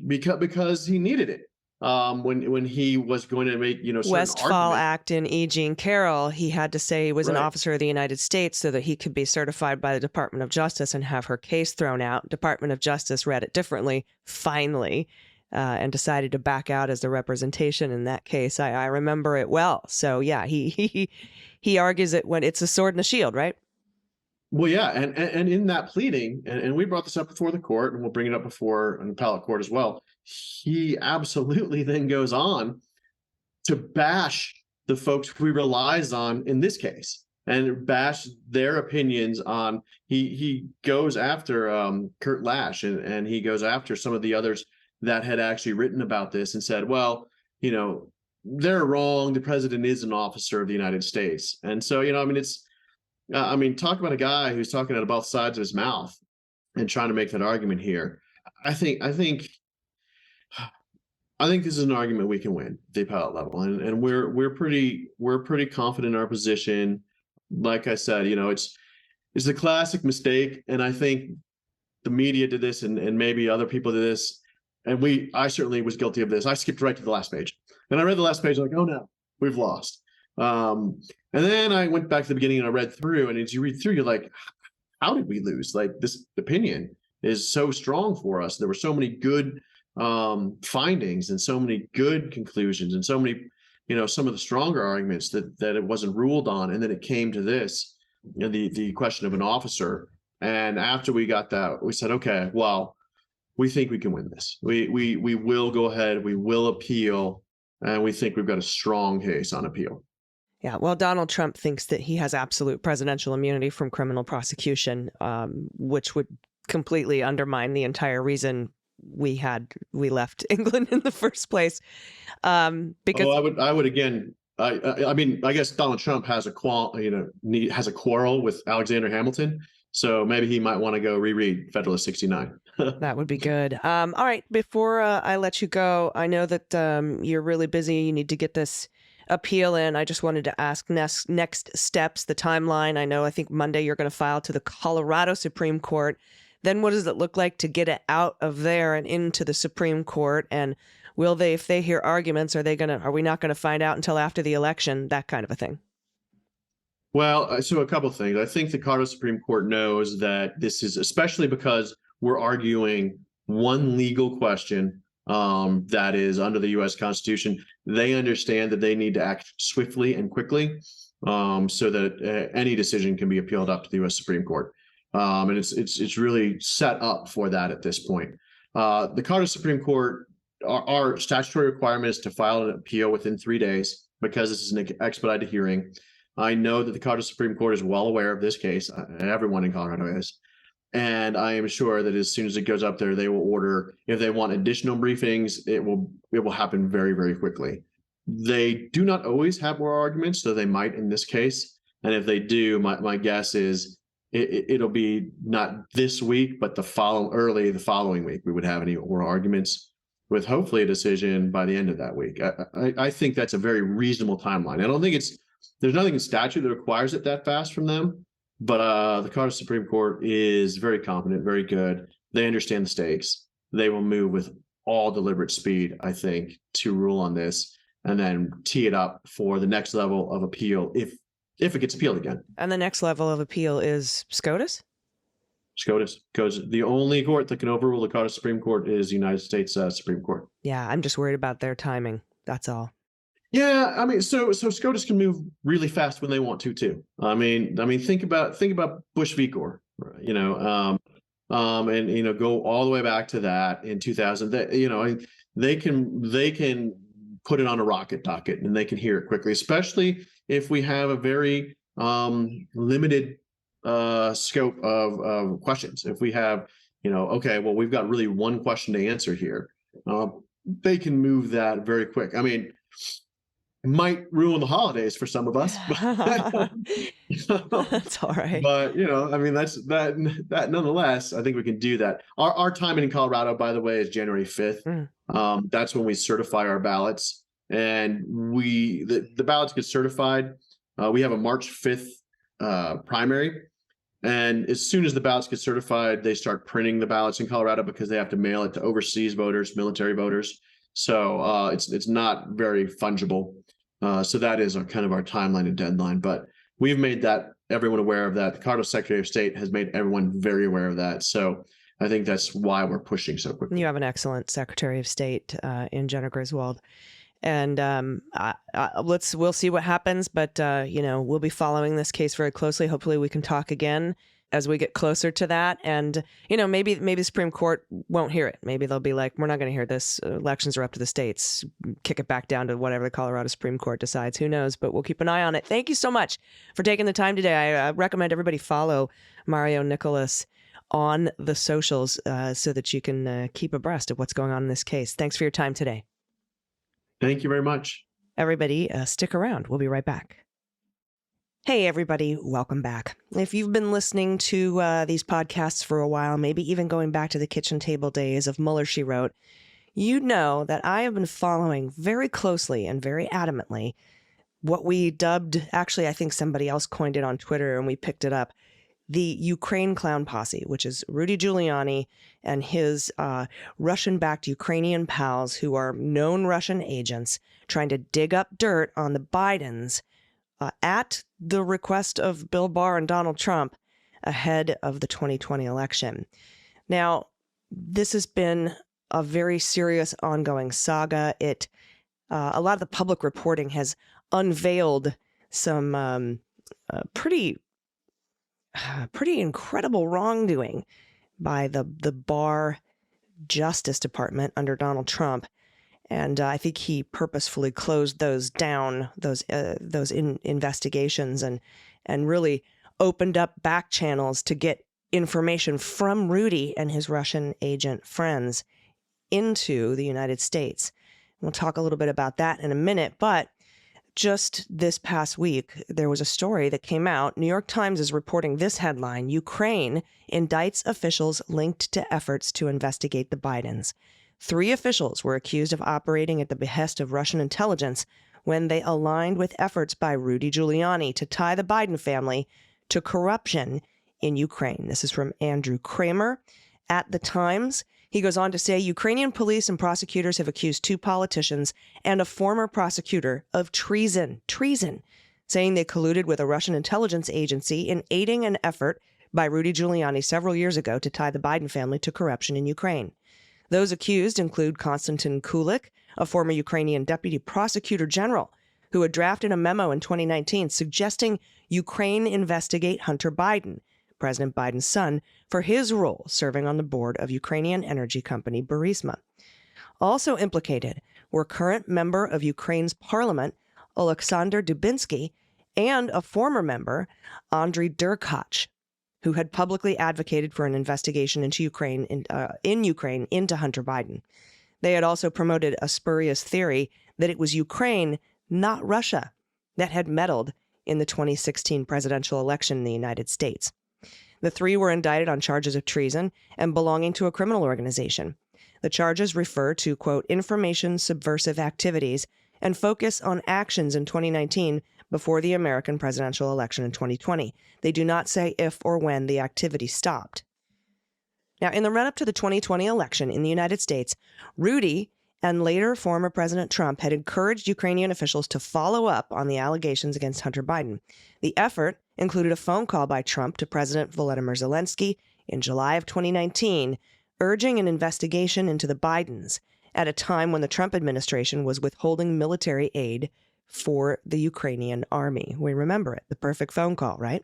Speaker 5: because he needed it. When he was going to make,
Speaker 1: Westfall Act in E. Jean Carroll, he had to say he was an officer of the United States so that he could be certified by the Department of Justice and have her case thrown out. Department of Justice read it differently, finally, and decided to back out as the representation in that case. I remember it well. So yeah, he argues it when it's a sword and a shield, right?
Speaker 5: Well, yeah, and in that pleading, and we brought this up before the court, and we'll bring it up before an appellate court as well. He absolutely then goes on to bash the who he relies on in this case and bash their opinions on. He goes after Kurt Lash and he goes after some of the others that had actually written about this and said, well, they're wrong. The president is an officer of the United States. And so, talk about a guy who's talking out of both sides of his mouth and trying to make that argument here. I think this is an argument we can win at the appellate level, and we're pretty confident in our position. Like I said, it's a classic mistake, and I think the media did this, and maybe other people did this, and I certainly was guilty of this. I skipped right to the last page, and I read the last page like, oh no, we've lost. And then I went back to the beginning and I read through, and as you read through, you're like, how did we lose? Like, this opinion is so strong for us. There were so many good findings and so many good conclusions and so many, some of the stronger arguments that it wasn't ruled on. And then it came to this, the question of an officer. And after we got that, we said, okay, well, we think we can win this. We will go ahead. We will appeal. And we think we've got a strong case on appeal.
Speaker 1: Yeah, well, Donald Trump thinks that he has absolute presidential immunity from criminal prosecution, which would completely undermine the entire reason we left England in the first place. Because
Speaker 5: I would again. I guess Donald Trump has a quarrel with Alexander Hamilton, so maybe he might want to go reread Federalist 69.
Speaker 1: That would be good. All right, before I let you go, I know that you're really busy. You need to get this appeal in. I just wanted to ask next steps, the timeline. I think Monday you're going to file to the Colorado Supreme Court. Then what does it look like to get it out of there and into the Supreme Court? And will they, if they hear arguments, are we not going to find out until after the election? That kind of a thing.
Speaker 5: Well, so a couple of things. I think the Colorado Supreme Court knows that this is, especially because we're arguing one legal question that is under the U.S. Constitution. They understand that they need to act swiftly and quickly so that any decision can be appealed up to the U.S. Supreme Court. And it's really set up for that at this point. The Colorado Supreme Court, our statutory requirement is to file an appeal within 3 days because this is an expedited hearing. I know that the Colorado Supreme Court is well aware of this case. Everyone in Colorado is. And I am sure that as soon as it goes up there, they will order, if they want additional briefings, it will happen very, very quickly. They do not always have more arguments, so they might in this case. And if they do, my guess is it'll be not this week, but the following week, we would have any oral arguments with hopefully a decision by the end of that week. I think that's a very reasonable timeline. I don't think there's nothing in statute that requires it that fast from them. But the Colorado Supreme Court is very competent, very good. They understand the stakes. They will move with all deliberate speed, I think, to rule on this and then tee it up for the next level of appeal if it gets appealed again.
Speaker 1: And the next level of appeal is SCOTUS?
Speaker 5: SCOTUS, because the only court that can overrule the Colorado Supreme Court is the United States Supreme Court.
Speaker 1: Yeah, I'm just worried about their timing. That's all.
Speaker 5: Yeah, so SCOTUS can move really fast when they want to too. I mean, think about Bush v. Gore, and go all the way back to that in 2000. They can put it on a rocket docket and they can hear it quickly, especially if we have a very limited scope of questions. If we have, we've got really one question to answer here. They can move that very quick. I mean, might ruin the holidays for some of us.
Speaker 1: That's all right.
Speaker 5: But that's that nonetheless, I think we can do that. Our timing in Colorado, by the way, is January 5th. That's when we certify our ballots. And the ballots get certified. We have a March 5th primary. And as soon as the ballots get certified, they start printing the ballots in Colorado because they have to mail it to overseas voters, military voters. So it's not very fungible. So that is kind of our timeline and deadline. But we've made everyone aware of that. The Colorado Secretary of State has made everyone very aware of that. So I think that's why we're pushing so quickly.
Speaker 1: You have an excellent Secretary of State in Jenna Griswold. And we'll see what happens. But, we'll be following this case very closely. Hopefully we can talk again as we get closer to that. And, maybe the Supreme Court won't hear it. Maybe they'll be like, we're not going to hear this. Elections are up to the states. Kick it back down to whatever the Colorado Supreme Court decides. Who knows? But we'll keep an eye on it. Thank you so much for taking the time today. I recommend everybody follow Mario Nicholas on the socials so that you can keep abreast of what's going on in this case. Thanks for your time today.
Speaker 5: Thank you very much.
Speaker 1: Everybody, stick around. We'll be right back. Hey, everybody. Welcome back. If you've been listening to these podcasts for a while, maybe even going back to the kitchen table days of Mueller, She Wrote, you know that I have been following very closely and very adamantly what we dubbed, actually, I think somebody else coined it on Twitter and we picked it up, the Ukraine Clown Posse, which is Rudy Giuliani and his Russian-backed Ukrainian pals who are known Russian agents trying to dig up dirt on the Bidens at the request of Bill Barr and Donald Trump ahead of the 2020 election. Now, this has been a very serious ongoing saga. A lot of the public reporting has unveiled some pretty incredible wrongdoing by the Barr Justice Department under Donald Trump, and I think he purposefully closed those down, those investigations, and really opened up back channels to get information from Rudy and his Russian agent friends into the United States. We'll talk a little bit about that in a minute, but just this past week, there was a story that came out. New York Times is reporting this headline: Ukraine indicts officials linked to efforts to investigate the Bidens. 3 officials were accused of operating at the behest of Russian intelligence when they aligned with efforts by Rudy Giuliani to tie the Biden family to corruption in Ukraine. This is from Andrew Kramer at the Times. He goes on to say Ukrainian police and prosecutors have accused 2 politicians and a former prosecutor of treason, saying they colluded with a Russian intelligence agency in aiding an effort by Rudy Giuliani several years ago to tie the Biden family to corruption in Ukraine. Those accused include Konstantin Kulik, a former Ukrainian deputy prosecutor general, who had drafted a memo in 2019 suggesting Ukraine investigate Hunter Biden, President Biden's son, for his role serving on the board of Ukrainian energy company Burisma. Also implicated were current member of Ukraine's parliament, Oleksandr Dubinsky, and a former member, Andriy Derkach, who had publicly advocated for an investigation into Ukraine into Hunter Biden. They had also promoted a spurious theory that it was Ukraine, not Russia, that had meddled in the 2016 presidential election in the United States. The 3 were indicted on charges of treason and belonging to a criminal organization. The charges refer to, quote, information subversive activities and focus on actions in 2019 before the American presidential election in 2020. They do not say if or when the activity stopped. Now, in the run-up to the 2020 election in the United States, Rudy and later former President Trump had encouraged Ukrainian officials to follow up on the allegations against Hunter Biden. The effort included a phone call by Trump to President Volodymyr Zelensky in July of 2019, urging an investigation into the Bidens at a time when the Trump administration was withholding military aid for the Ukrainian army. We remember it, the perfect phone call, right?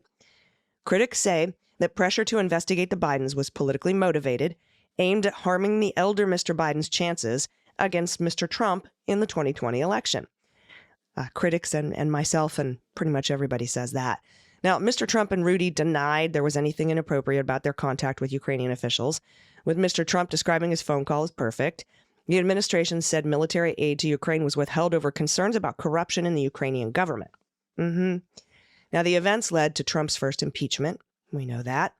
Speaker 1: Critics say that pressure to investigate the Bidens was politically motivated, aimed at harming the elder Mr. Biden's chances against Mr. Trump in the 2020 election. Critics and myself and pretty much everybody says that. Now, Mr. Trump and Rudy denied there was anything inappropriate about their contact with Ukrainian officials, with Mr. Trump describing his phone call as perfect. The administration said military aid to Ukraine was withheld over concerns about corruption in the Ukrainian government. Now, the events led to Trump's first impeachment. We know that.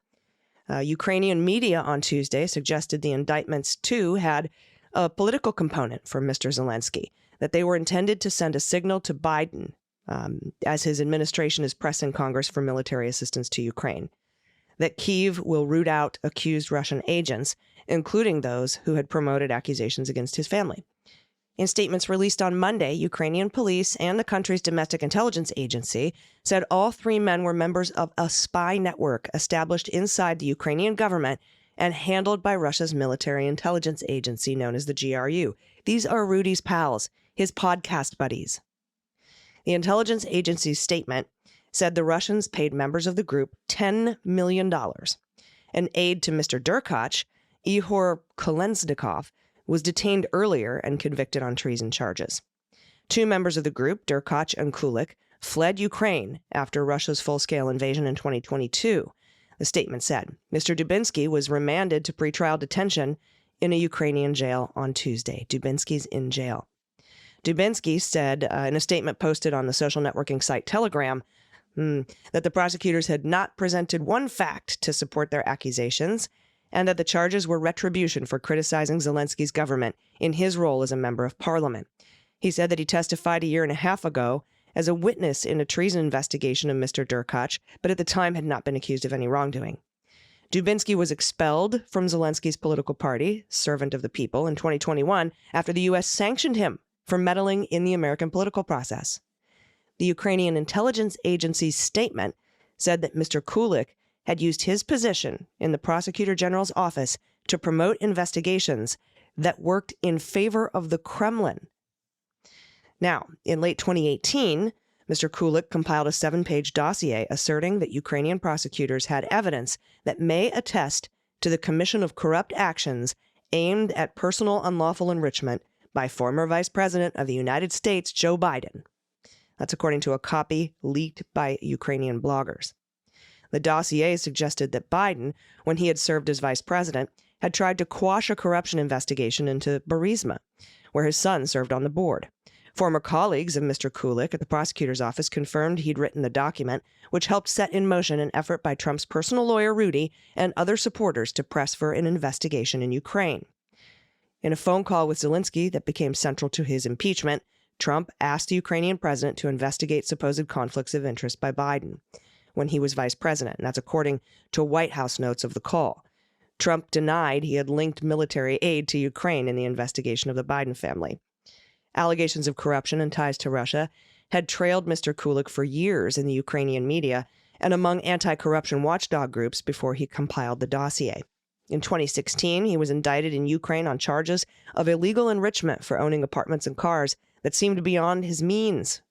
Speaker 1: Ukrainian media on Tuesday suggested the indictments, too, had a political component for Mr. Zelensky, that they were intended to send a signal to Biden as his administration is pressing Congress for military assistance to Ukraine, that Kyiv will root out accused Russian agents, including those who had promoted accusations against his family. In statements released on Monday, Ukrainian police and the country's domestic intelligence agency said all 3 men were members of a spy network established inside the Ukrainian government and handled by Russia's military intelligence agency known as the GRU. These are Rudy's pals, his podcast buddies. The intelligence agency's statement said the Russians paid members of the group $10 million. An aide to Mr. Derkach, Ihor Kolesnikov, was detained earlier and convicted on treason charges. 2 members of the group, Derkach and Kulik, fled Ukraine after Russia's full-scale invasion in 2022. The statement said, Mr. Dubinsky was remanded to pretrial detention in a Ukrainian jail on Tuesday. Dubinsky's in jail. Dubinsky said in a statement posted on the social networking site Telegram that the prosecutors had not presented one fact to support their accusations and that the charges were retribution for criticizing Zelensky's government in his role as a member of parliament. He said that he testified a year and a half ago as a witness in a treason investigation of Mr. Derkach, but at the time had not been accused of any wrongdoing. Dubinsky was expelled from Zelensky's political party, Servant of the People, in 2021 after the U.S. sanctioned him for meddling in the American political process. The Ukrainian intelligence agency's statement said that Mr. Kulik had used his position in the prosecutor general's office to promote investigations that worked in favor of the Kremlin. Now, in late 2018, Mr. Kulik compiled a 7-page dossier asserting that Ukrainian prosecutors had evidence that may attest to the commission of corrupt actions aimed at personal unlawful enrichment by former Vice President of the United States, Joe Biden. That's according to a copy leaked by Ukrainian bloggers. The dossier suggested that Biden, when he had served as vice president, had tried to quash a corruption investigation into Burisma, where his son served on the board. Former colleagues of Mr. Kulik at the prosecutor's office confirmed he'd written the document, which helped set in motion an effort by Trump's personal lawyer, Rudy, and other supporters to press for an investigation in Ukraine. In a phone call with Zelensky that became central to his impeachment, Trump asked the Ukrainian president to investigate supposed conflicts of interest by Biden when he was vice president, and that's according to White House notes of the call. Trump denied he had linked military aid to Ukraine in the investigation of the Biden family. Allegations of corruption and ties to Russia had trailed Mr. Kulik for years in the Ukrainian media and among anti-corruption watchdog groups before he compiled the dossier. In 2016, he was indicted in Ukraine on charges of illegal enrichment for owning apartments and cars that seemed beyond his means,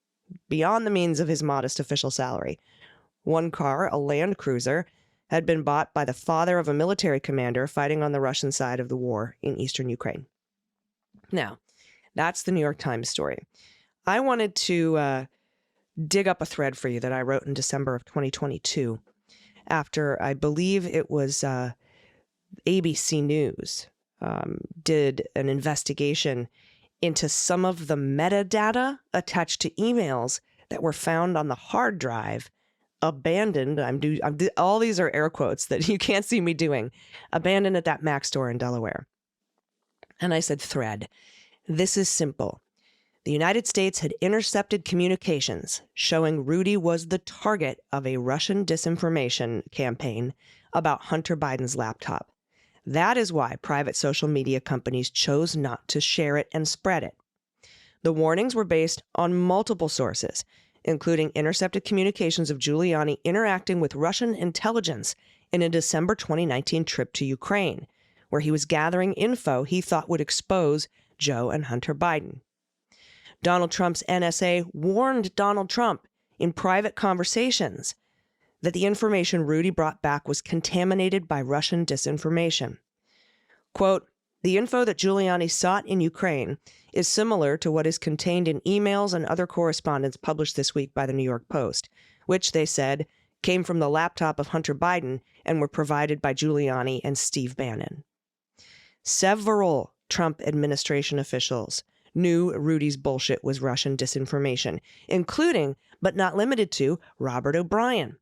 Speaker 1: beyond the means of his modest official salary. One car, a Land Cruiser, had been bought by the father of a military commander fighting on the Russian side of the war in eastern Ukraine. Now, that's the New York Times story. I wanted to dig up a thread for you that I wrote in December of 2022 after I believe it was ABC News did an investigation into some of the metadata attached to emails that were found on the hard drive, abandoned. All these are air quotes that you can't see me doing, abandoned at that Mac store in Delaware. And I said, thread. This is simple. The United States had intercepted communications showing Rudy was the target of a Russian disinformation campaign about Hunter Biden's laptop. That is why private social media companies chose not to share it and spread it. The warnings were based on multiple sources, including intercepted communications of Giuliani interacting with Russian intelligence in a December 2019 trip to Ukraine, where he was gathering info he thought would expose Joe and Hunter Biden. Donald Trump's NSA warned Donald Trump in private conversations that the information Rudy brought back was contaminated by Russian disinformation. Quote, the info that Giuliani sought in Ukraine is similar to what is contained in emails and other correspondence published this week by the New York Post, which, they said, came from the laptop of Hunter Biden and were provided by Giuliani and Steve Bannon. Several Trump administration officials knew Rudy's bullshit was Russian disinformation, including, but not limited to, Robert O'Brien,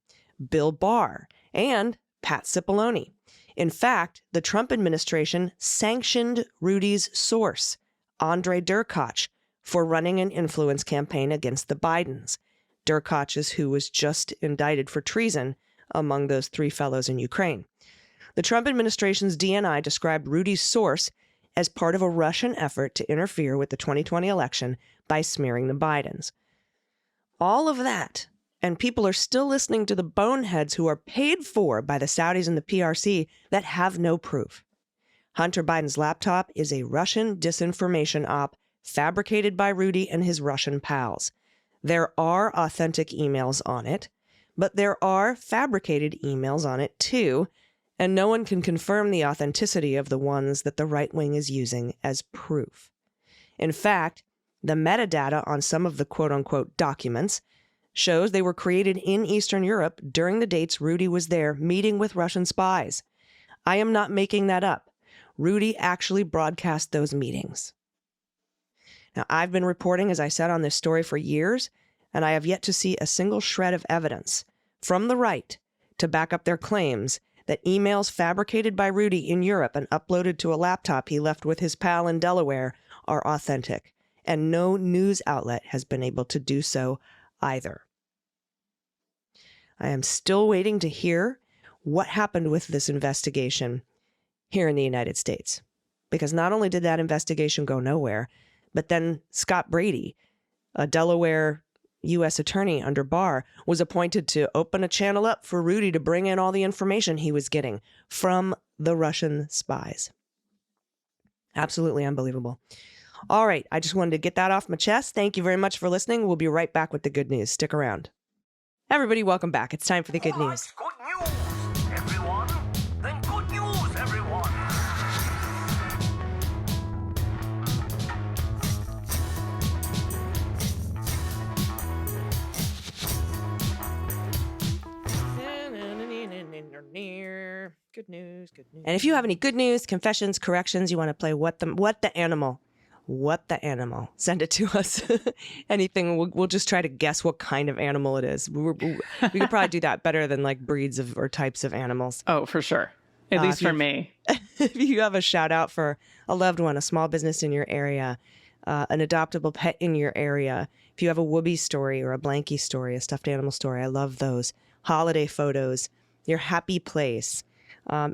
Speaker 1: Bill Barr, and Pat Cipollone. In fact, the Trump administration sanctioned Rudy's source, Andre Derkach, for running an influence campaign against the Bidens. Derkach is who was just indicted for treason among those three fellows in Ukraine. The Trump administration's DNI described Rudy's source as part of a Russian effort to interfere with the 2020 election by smearing the Bidens. All of that, and people are still listening to the boneheads who are paid for by the Saudis and the PRC that have no proof. Hunter Biden's laptop is a Russian disinformation op fabricated by Rudy and his Russian pals. There are authentic emails on it, but there are fabricated emails on it too, and no one can confirm the authenticity of the ones that the right wing is using as proof. In fact, the metadata on some of the quote-unquote documents shows they were created in Eastern Europe during the dates Rudy was there meeting with Russian spies. I am not making that up. Rudy actually broadcast those meetings. Now, I've been reporting, as I said, on this story for years, and I have yet to see a single shred of evidence from the right to back up their claims that emails fabricated by Rudy in Europe and uploaded to a laptop he left with his pal in Delaware are authentic, and no news outlet has been able to do so either. I am still waiting to hear what happened with this investigation here in the United States, because not only did that investigation go nowhere, but then Scott Brady, a Delaware U.S. attorney under Barr, was appointed to open a channel up for Rudy to bring in all the information he was getting from the Russian spies. Absolutely unbelievable. All right, I just wanted to get that off my chest. Thank you very much for listening. We'll be right back with the good news. Stick around. Everybody, welcome back. It's time for the good news.
Speaker 4: Good news, everyone. Then good news, everyone.
Speaker 1: Good news, good news. And if you have any good news, confessions, corrections, you want to play what the animal, send it to us. Anything, we'll just try to guess what kind of animal it is. We could probably do that better than like breeds of or types of animals.
Speaker 3: Oh, for sure. At least for me.
Speaker 1: If you have a shout out for a loved one, a small business in your area, an adoptable pet in your area, if you have a Whoopee story or a Blanky story, a stuffed animal story, I love those. Holiday photos, your happy place,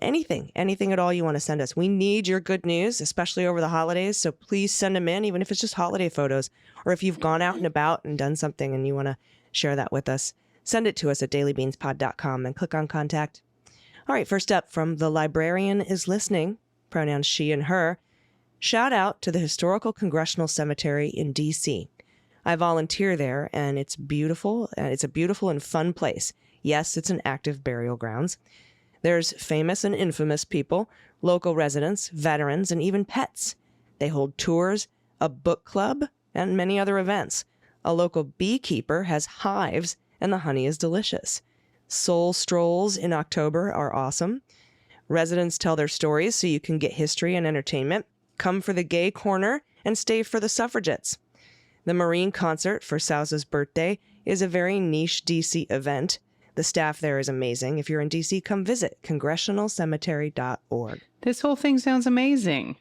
Speaker 1: anything at all you want to send us. We need your good news, especially over the holidays. So please send them in, even if it's just holiday photos, or if you've gone out and about and done something and you want to share that with us, send it to us at dailybeanspod.com and click on contact. All right, first up from The Librarian is Listening, pronouns she and her. Shout out to the Historical Congressional Cemetery in D.C. I volunteer there, and it's beautiful. It's a beautiful and fun place. Yes, it's an active burial grounds. There's famous and infamous people, local residents, veterans, and even pets. They hold tours, a book club, and many other events. A local beekeeper has hives, and the honey is delicious. Soul strolls in October are awesome. Residents tell their stories so you can get history and entertainment. Come for the gay corner and stay for the suffragettes. The Marine concert for Sousa's birthday is a very niche DC event. The staff there is amazing. If you're in DC, come visit congressionalcemetery.org.
Speaker 3: This whole thing sounds amazing.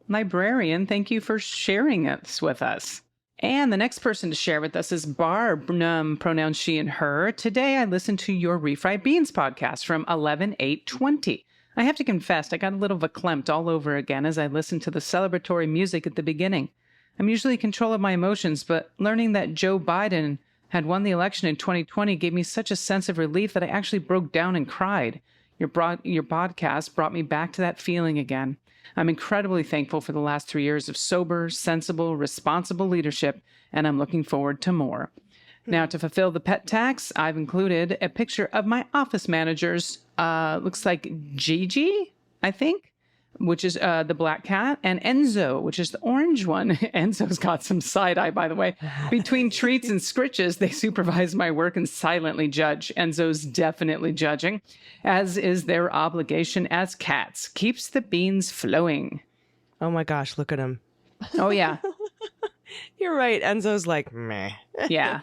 Speaker 3: Librarian, thank you for sharing this with us. And the next person to share with us is Barb, pronouns she and her. Today, I listened to your Refried Beans podcast from 11/8/20. I have to confess, I got a little verklempt all over again as I listened to the celebratory music at the beginning. I'm usually in control of my emotions, but learning that Joe Biden had won the election in 2020 gave me such a sense of relief that I actually broke down and cried. Your podcast brought me back to that feeling again. I'm incredibly thankful for the last 3 years of sober, sensible, responsible leadership, and I'm looking forward to more. Now, to fulfill the pet tax, I've included a picture of my office manager's, looks like Gigi, I think, which is the black cat, and Enzo, which is the orange one. Enzo's got some side-eye, by the way. Between treats and scritches, they supervise my work and silently judge. Enzo's definitely judging, as is their obligation as cats. Keeps the beans flowing.
Speaker 1: Oh my gosh, look at him.
Speaker 3: Oh, yeah.
Speaker 1: You're right. Enzo's like, meh.
Speaker 3: Yeah.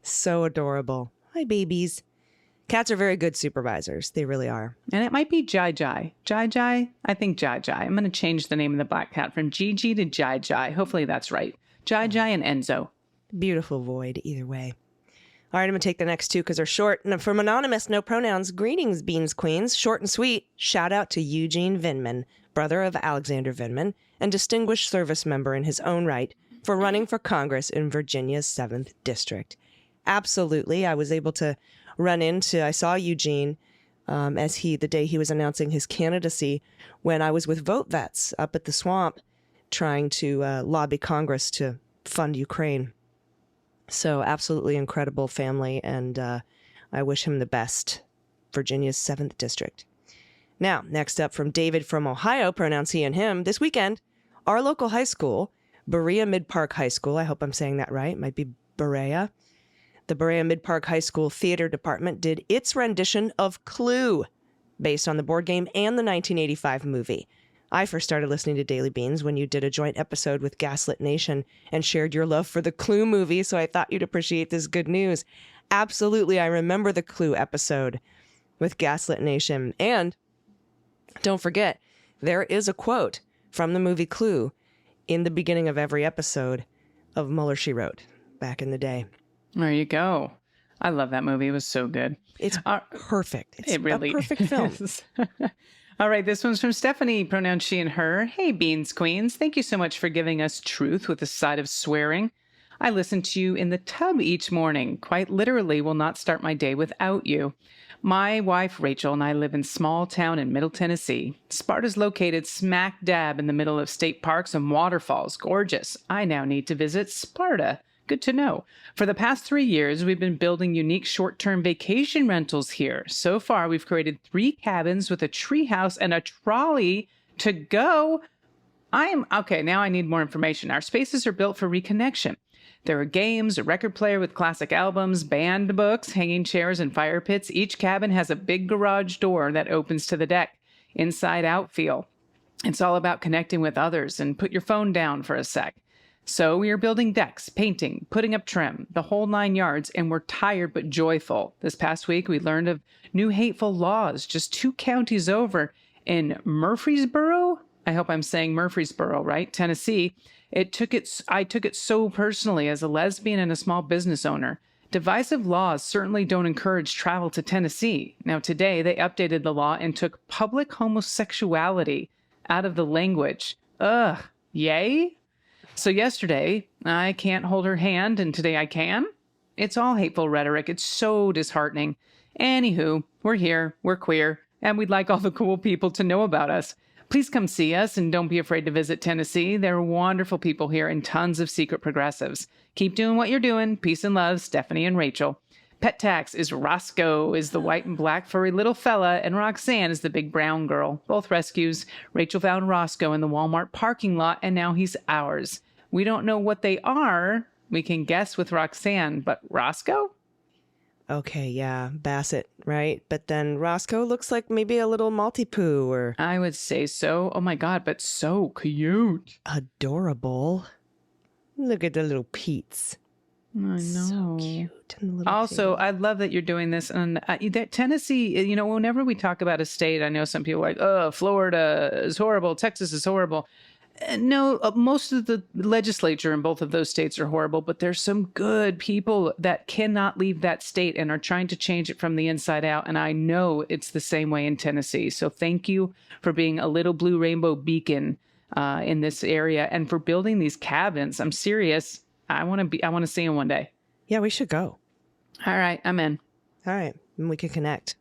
Speaker 1: So adorable. Hi, babies. Cats are very good supervisors. They really are.
Speaker 3: And it might be Jai Jai. Jai Jai? I think Jai Jai. I'm going to change the name of the black cat from Gigi to Jai Jai. Hopefully that's right. Jai Jai and Enzo.
Speaker 1: Beautiful void, either way. All right, I'm going to take the next two because they're short. And from Anonymous, no pronouns. Greetings, Beans Queens. Short and sweet. Shout out to Eugene Vindman, brother of Alexander Vindman, and distinguished service member in his own right for running for Congress in Virginia's 7th District. Absolutely. I was able to I saw Eugene the day he was announcing his candidacy when I was with Vote Vets up at the swamp trying to lobby Congress to fund Ukraine. So absolutely incredible family, and I wish him the best. Virginia's 7th District. Now, next up from David from Ohio, pronouns he and him. This weekend, our local high school, Berea Mid Park High School, I hope I'm saying that right, might be Berea. The Berea Mid-Park High School Theater Department did its rendition of Clue, based on the board game and the 1985 movie. I first started listening to Daily Beans when you did a joint episode with Gaslit Nation and shared your love for the Clue movie, so I thought you'd appreciate this good news. Absolutely, I remember the Clue episode with Gaslit Nation. And don't forget, there is a quote from the movie Clue in the beginning of every episode of Mueller, She Wrote back in the day.
Speaker 3: There you go. I love that movie. It was so good.
Speaker 1: It's perfect. It's
Speaker 3: it really
Speaker 1: a perfect film.
Speaker 3: is. All right, this one's from Stephanie, pronouns she and her. Hey, Beans Queens. Thank you so much for giving us truth with a side of swearing. I listen to you in the tub each morning. Quite literally will not start my day without you. My wife, Rachel, and I live in small town in Middle Tennessee. Sparta's located smack dab in the middle of state parks and waterfalls. Gorgeous. I now need to visit Sparta. Good to know. For the past 3 years, we've been building unique short-term vacation rentals here. So far, we've created 3 cabins with a treehouse and a trolley to go. Okay, now I need more information. Our spaces are built for reconnection. There are games, a record player with classic albums, band books, hanging chairs, and fire pits. Each cabin has a big garage door that opens to the deck. Inside-out feel. It's all about connecting with others and put your phone down for a sec. So we are building decks, painting, putting up trim, the whole 9 yards, and we're tired but joyful. This past week, we learned of new hateful laws just 2 counties over in Murfreesboro. I hope I'm saying Murfreesboro, right? Tennessee. I took it so personally as a lesbian and a small business owner. Divisive laws certainly don't encourage travel to Tennessee. Now, today, they updated the law and took public homosexuality out of the language. Ugh, yay? So yesterday, I can't hold her hand, and today I can? It's all hateful rhetoric. It's so disheartening. Anywho, we're here, we're queer, and we'd like all the cool people to know about us. Please come see us, and don't be afraid to visit Tennessee. There are wonderful people here and tons of secret progressives. Keep doing what you're doing. Peace and love, Stephanie and Rachel. Pet Tax is Roscoe, is the white and black furry little fella, and Roxanne is the big brown girl. Both rescues. Rachel found Roscoe in the Walmart parking lot, and now he's ours. We don't know what they are. We can guess with Roxanne, but Roscoe?
Speaker 1: Okay, yeah, Bassett, right? But then Roscoe looks like maybe a little Maltipoo or...
Speaker 3: I would say so. Oh my God, but so cute.
Speaker 1: Adorable. Look at the little Pete's.
Speaker 3: I know.
Speaker 1: So cute. And the little
Speaker 3: Also,
Speaker 1: tail.
Speaker 3: I love that you're doing this. And that Tennessee, you know, whenever we talk about a state, I know some people are like, oh, Florida is horrible. Texas is horrible. No, most of the legislature in both of those states are horrible, but there's some good people that cannot leave that state and are trying to change it from the inside out. And I know it's the same way in Tennessee. So thank you for being a little blue rainbow beacon in this area and for building these cabins. I'm serious. I want to see them one day.
Speaker 1: Yeah, we should go.
Speaker 3: All right, I'm in.
Speaker 1: All right, and we can connect.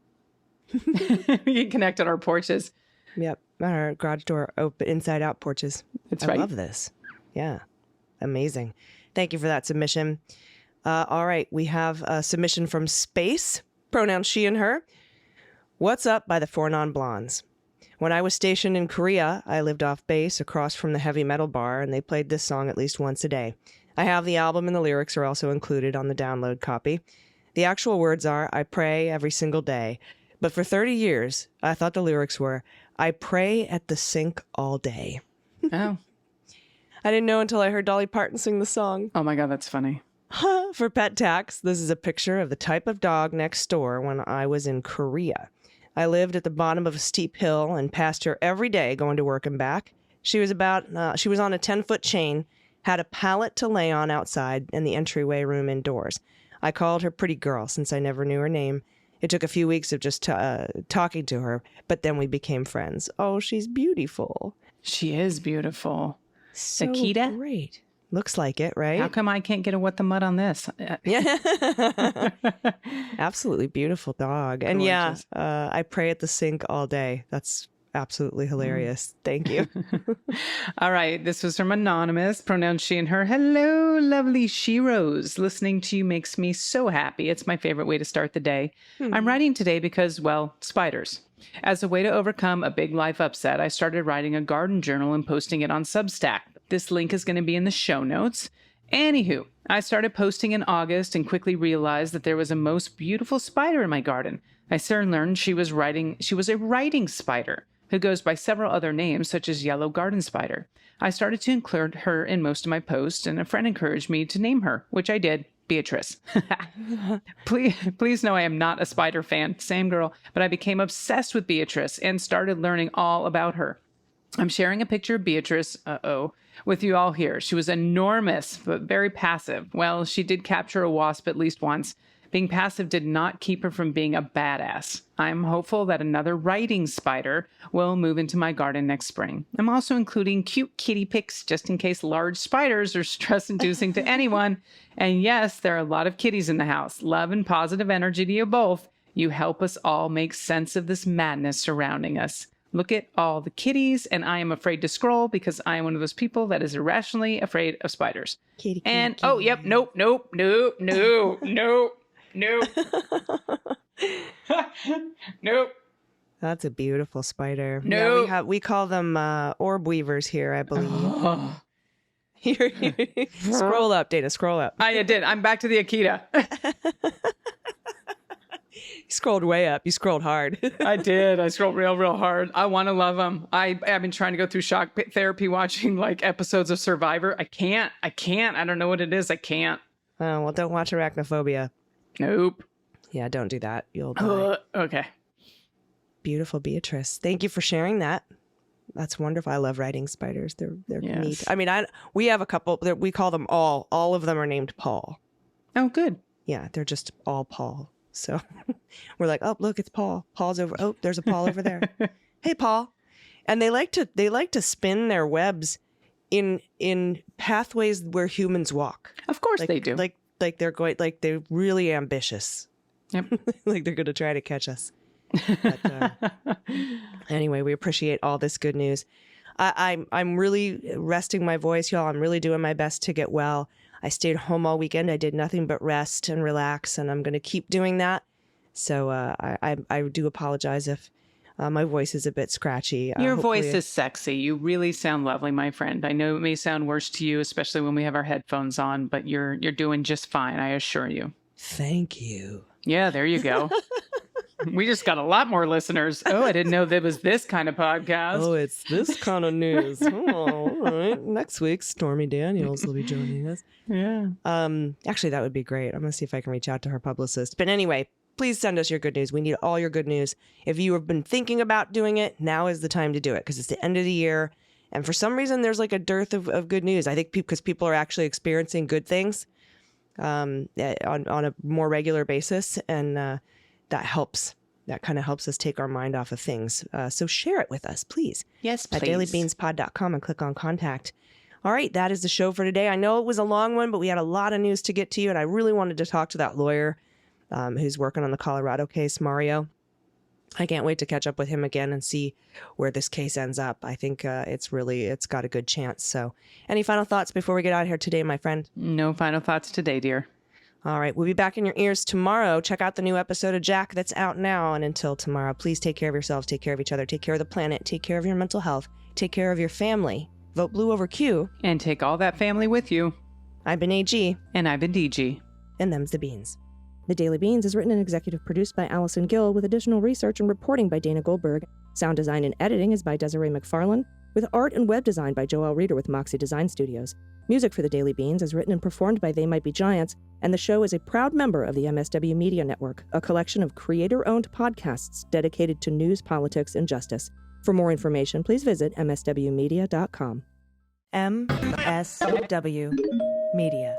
Speaker 3: We can connect at our porches.
Speaker 1: Yep, our garage door open, inside out porches.
Speaker 3: That's
Speaker 1: I
Speaker 3: right.
Speaker 1: love this. Yeah, amazing. Thank you for that submission. All right, we have a submission from Space, pronouns she and her. What's Up by the Four Non-Blondes. When I was stationed in Korea, I lived off base across from the heavy metal bar, and they played this song at least once a day. I have the album and the lyrics are also included on the download copy. The actual words are, I pray every single day. But for 30 years, I thought the lyrics were, I pray at the sink all day.
Speaker 3: Oh.
Speaker 1: I didn't know until I heard Dolly Parton sing the song.
Speaker 3: Oh my God, that's funny.
Speaker 1: For Pet Tax, this is a picture of the type of dog next door when I was in Korea. I lived at the bottom of a steep hill and passed her every day going to work and back. She was on a 10-foot chain, had a pallet to lay on outside and the entryway room indoors. I called her Pretty Girl since I never knew her name. It took a few weeks of just talking to her, but then we became friends. Oh, she's beautiful.
Speaker 3: She is beautiful.
Speaker 1: So
Speaker 3: Akita?
Speaker 1: great. Looks like it, right?
Speaker 3: How come I can't get a what the mud on this?
Speaker 1: Yeah. Absolutely beautiful dog. And
Speaker 3: Gorgeous.
Speaker 1: yeah, I pray at the sink all day. That's absolutely hilarious. Thank you.
Speaker 3: All right. This was from Anonymous, pronouns she and her. Hello, lovely Sheroes. Listening to you makes me so happy. It's my favorite way to start the day. I'm writing today because, well, spiders. As a way to overcome a big life upset, I started writing a garden journal and posting it on Substack. This link is going to be in the show notes. Anywho, I started posting in August and quickly realized that there was a most beautiful spider in my garden. I soon learned she was a writing spider who goes by several other names such as yellow garden spider. I started to include her in most of my posts, and a friend encouraged me to name her, which I did, Beatrice. Please know I am not a spider fan, same girl, but I became obsessed with Beatrice and started learning all about her. I'm sharing a picture of Beatrice, with you all here. She was enormous, but very passive. Well, she did capture a wasp at least once. Being passive did not keep her from being a badass. I'm hopeful that another writing spider will move into my garden next spring. I'm also including cute kitty pics just in case large spiders are stress-inducing to anyone. And yes, there are a lot of kitties in the house. Love and positive energy to you both. You help us all make sense of this madness surrounding us. Look at all the kitties, and I am afraid to scroll because I am one of those people that is irrationally afraid of spiders.
Speaker 1: Kitty,
Speaker 3: and,
Speaker 1: kitty.
Speaker 3: oh, yep, nope. Nope.
Speaker 1: That's a beautiful spider.
Speaker 3: Nope.
Speaker 1: Yeah, we call them orb weavers here, I believe.
Speaker 3: Oh.
Speaker 1: Scroll up, Dana, scroll up.
Speaker 3: I did. I'm back to the Akita.
Speaker 1: You scrolled way up. You scrolled hard.
Speaker 3: I did. I scrolled real hard. I want to love them. I've been trying to go through shock therapy watching like episodes of Survivor. I can't. I don't know what it is. I can't.
Speaker 1: Oh, well, don't watch Arachnophobia.
Speaker 3: Nope.
Speaker 1: Yeah, don't do that. You'll die.
Speaker 3: Okay.
Speaker 1: Beautiful Beatrice. Thank you for sharing that. That's wonderful. I love writing spiders. They're
Speaker 3: Yes.
Speaker 1: neat. I mean, we have a couple that we call them all. All of them are named Paul.
Speaker 3: Oh, good.
Speaker 1: Yeah, they're just all Paul. So we're like, oh, look, it's Paul. Paul's over. Oh, there's a Paul over there. Hey, Paul. And they like to spin their webs in pathways where humans walk.
Speaker 3: Of course they do.
Speaker 1: Like they're really ambitious.
Speaker 3: Yep.
Speaker 1: Like they're going to try to catch us. But, anyway, we appreciate all this good news. I'm really resting my voice, y'all. I'm really doing my best to get well. I stayed home all weekend. I did nothing but rest and relax, and I'm going to keep doing that. So I do apologize if my voice is a bit scratchy.
Speaker 3: Your voice is sexy. You really sound lovely, my friend. I know it may sound worse to you, especially when we have our headphones on, but you're doing just fine, I assure you.
Speaker 1: Thank you.
Speaker 3: Yeah, there you go. We just got a lot more listeners. Oh, I didn't know there was this kind of podcast.
Speaker 1: Oh, it's this kind of news. Oh, all right. Next week, Stormy Daniels will be joining us.
Speaker 3: Yeah.
Speaker 1: Actually, that would be great. I'm going to see if I can reach out to her publicist. But anyway, please send us your good news. We need all your good news. If you have been thinking about doing it, now is the time to do it because it's the end of the year. And for some reason, there's like a dearth of good news. I think because people are actually experiencing good things on a more regular basis. And that helps. That kind of helps us take our mind off of things. So share it with us, please.
Speaker 3: Yes,
Speaker 1: At
Speaker 3: please.
Speaker 1: dailybeanspod.com and click on contact. All right, that is the show for today. I know it was a long one, but we had a lot of news to get to you. And I really wanted to talk to that lawyer who's working on the Colorado case, Mario. I can't wait to catch up with him again and see where this case ends up. I think it's got a good chance. So any final thoughts before we get out of here today, my friend?
Speaker 3: No final thoughts today, dear.
Speaker 1: All right, we'll be back in your ears tomorrow. Check out the new episode of Jack that's out now. And until tomorrow, please take care of yourselves, take care of each other, take care of the planet, take care of your mental health, take care of your family. Vote blue over Q.
Speaker 3: And take all that family with you.
Speaker 1: I've been AG.
Speaker 3: And I've been DG.
Speaker 1: And them's the beans. The Daily Beans is written and executive produced by Allison Gill with additional research and reporting by Dana Goldberg. Sound design and editing is by Desiree McFarlane, with art and web design by Joelle Reeder with Moxie Design Studios. Music for The Daily Beans is written and performed by They Might Be Giants, and the show is a proud member of the MSW Media Network, a collection of creator-owned podcasts dedicated to news, politics, and justice. For more information, please visit mswmedia.com. MSW Media.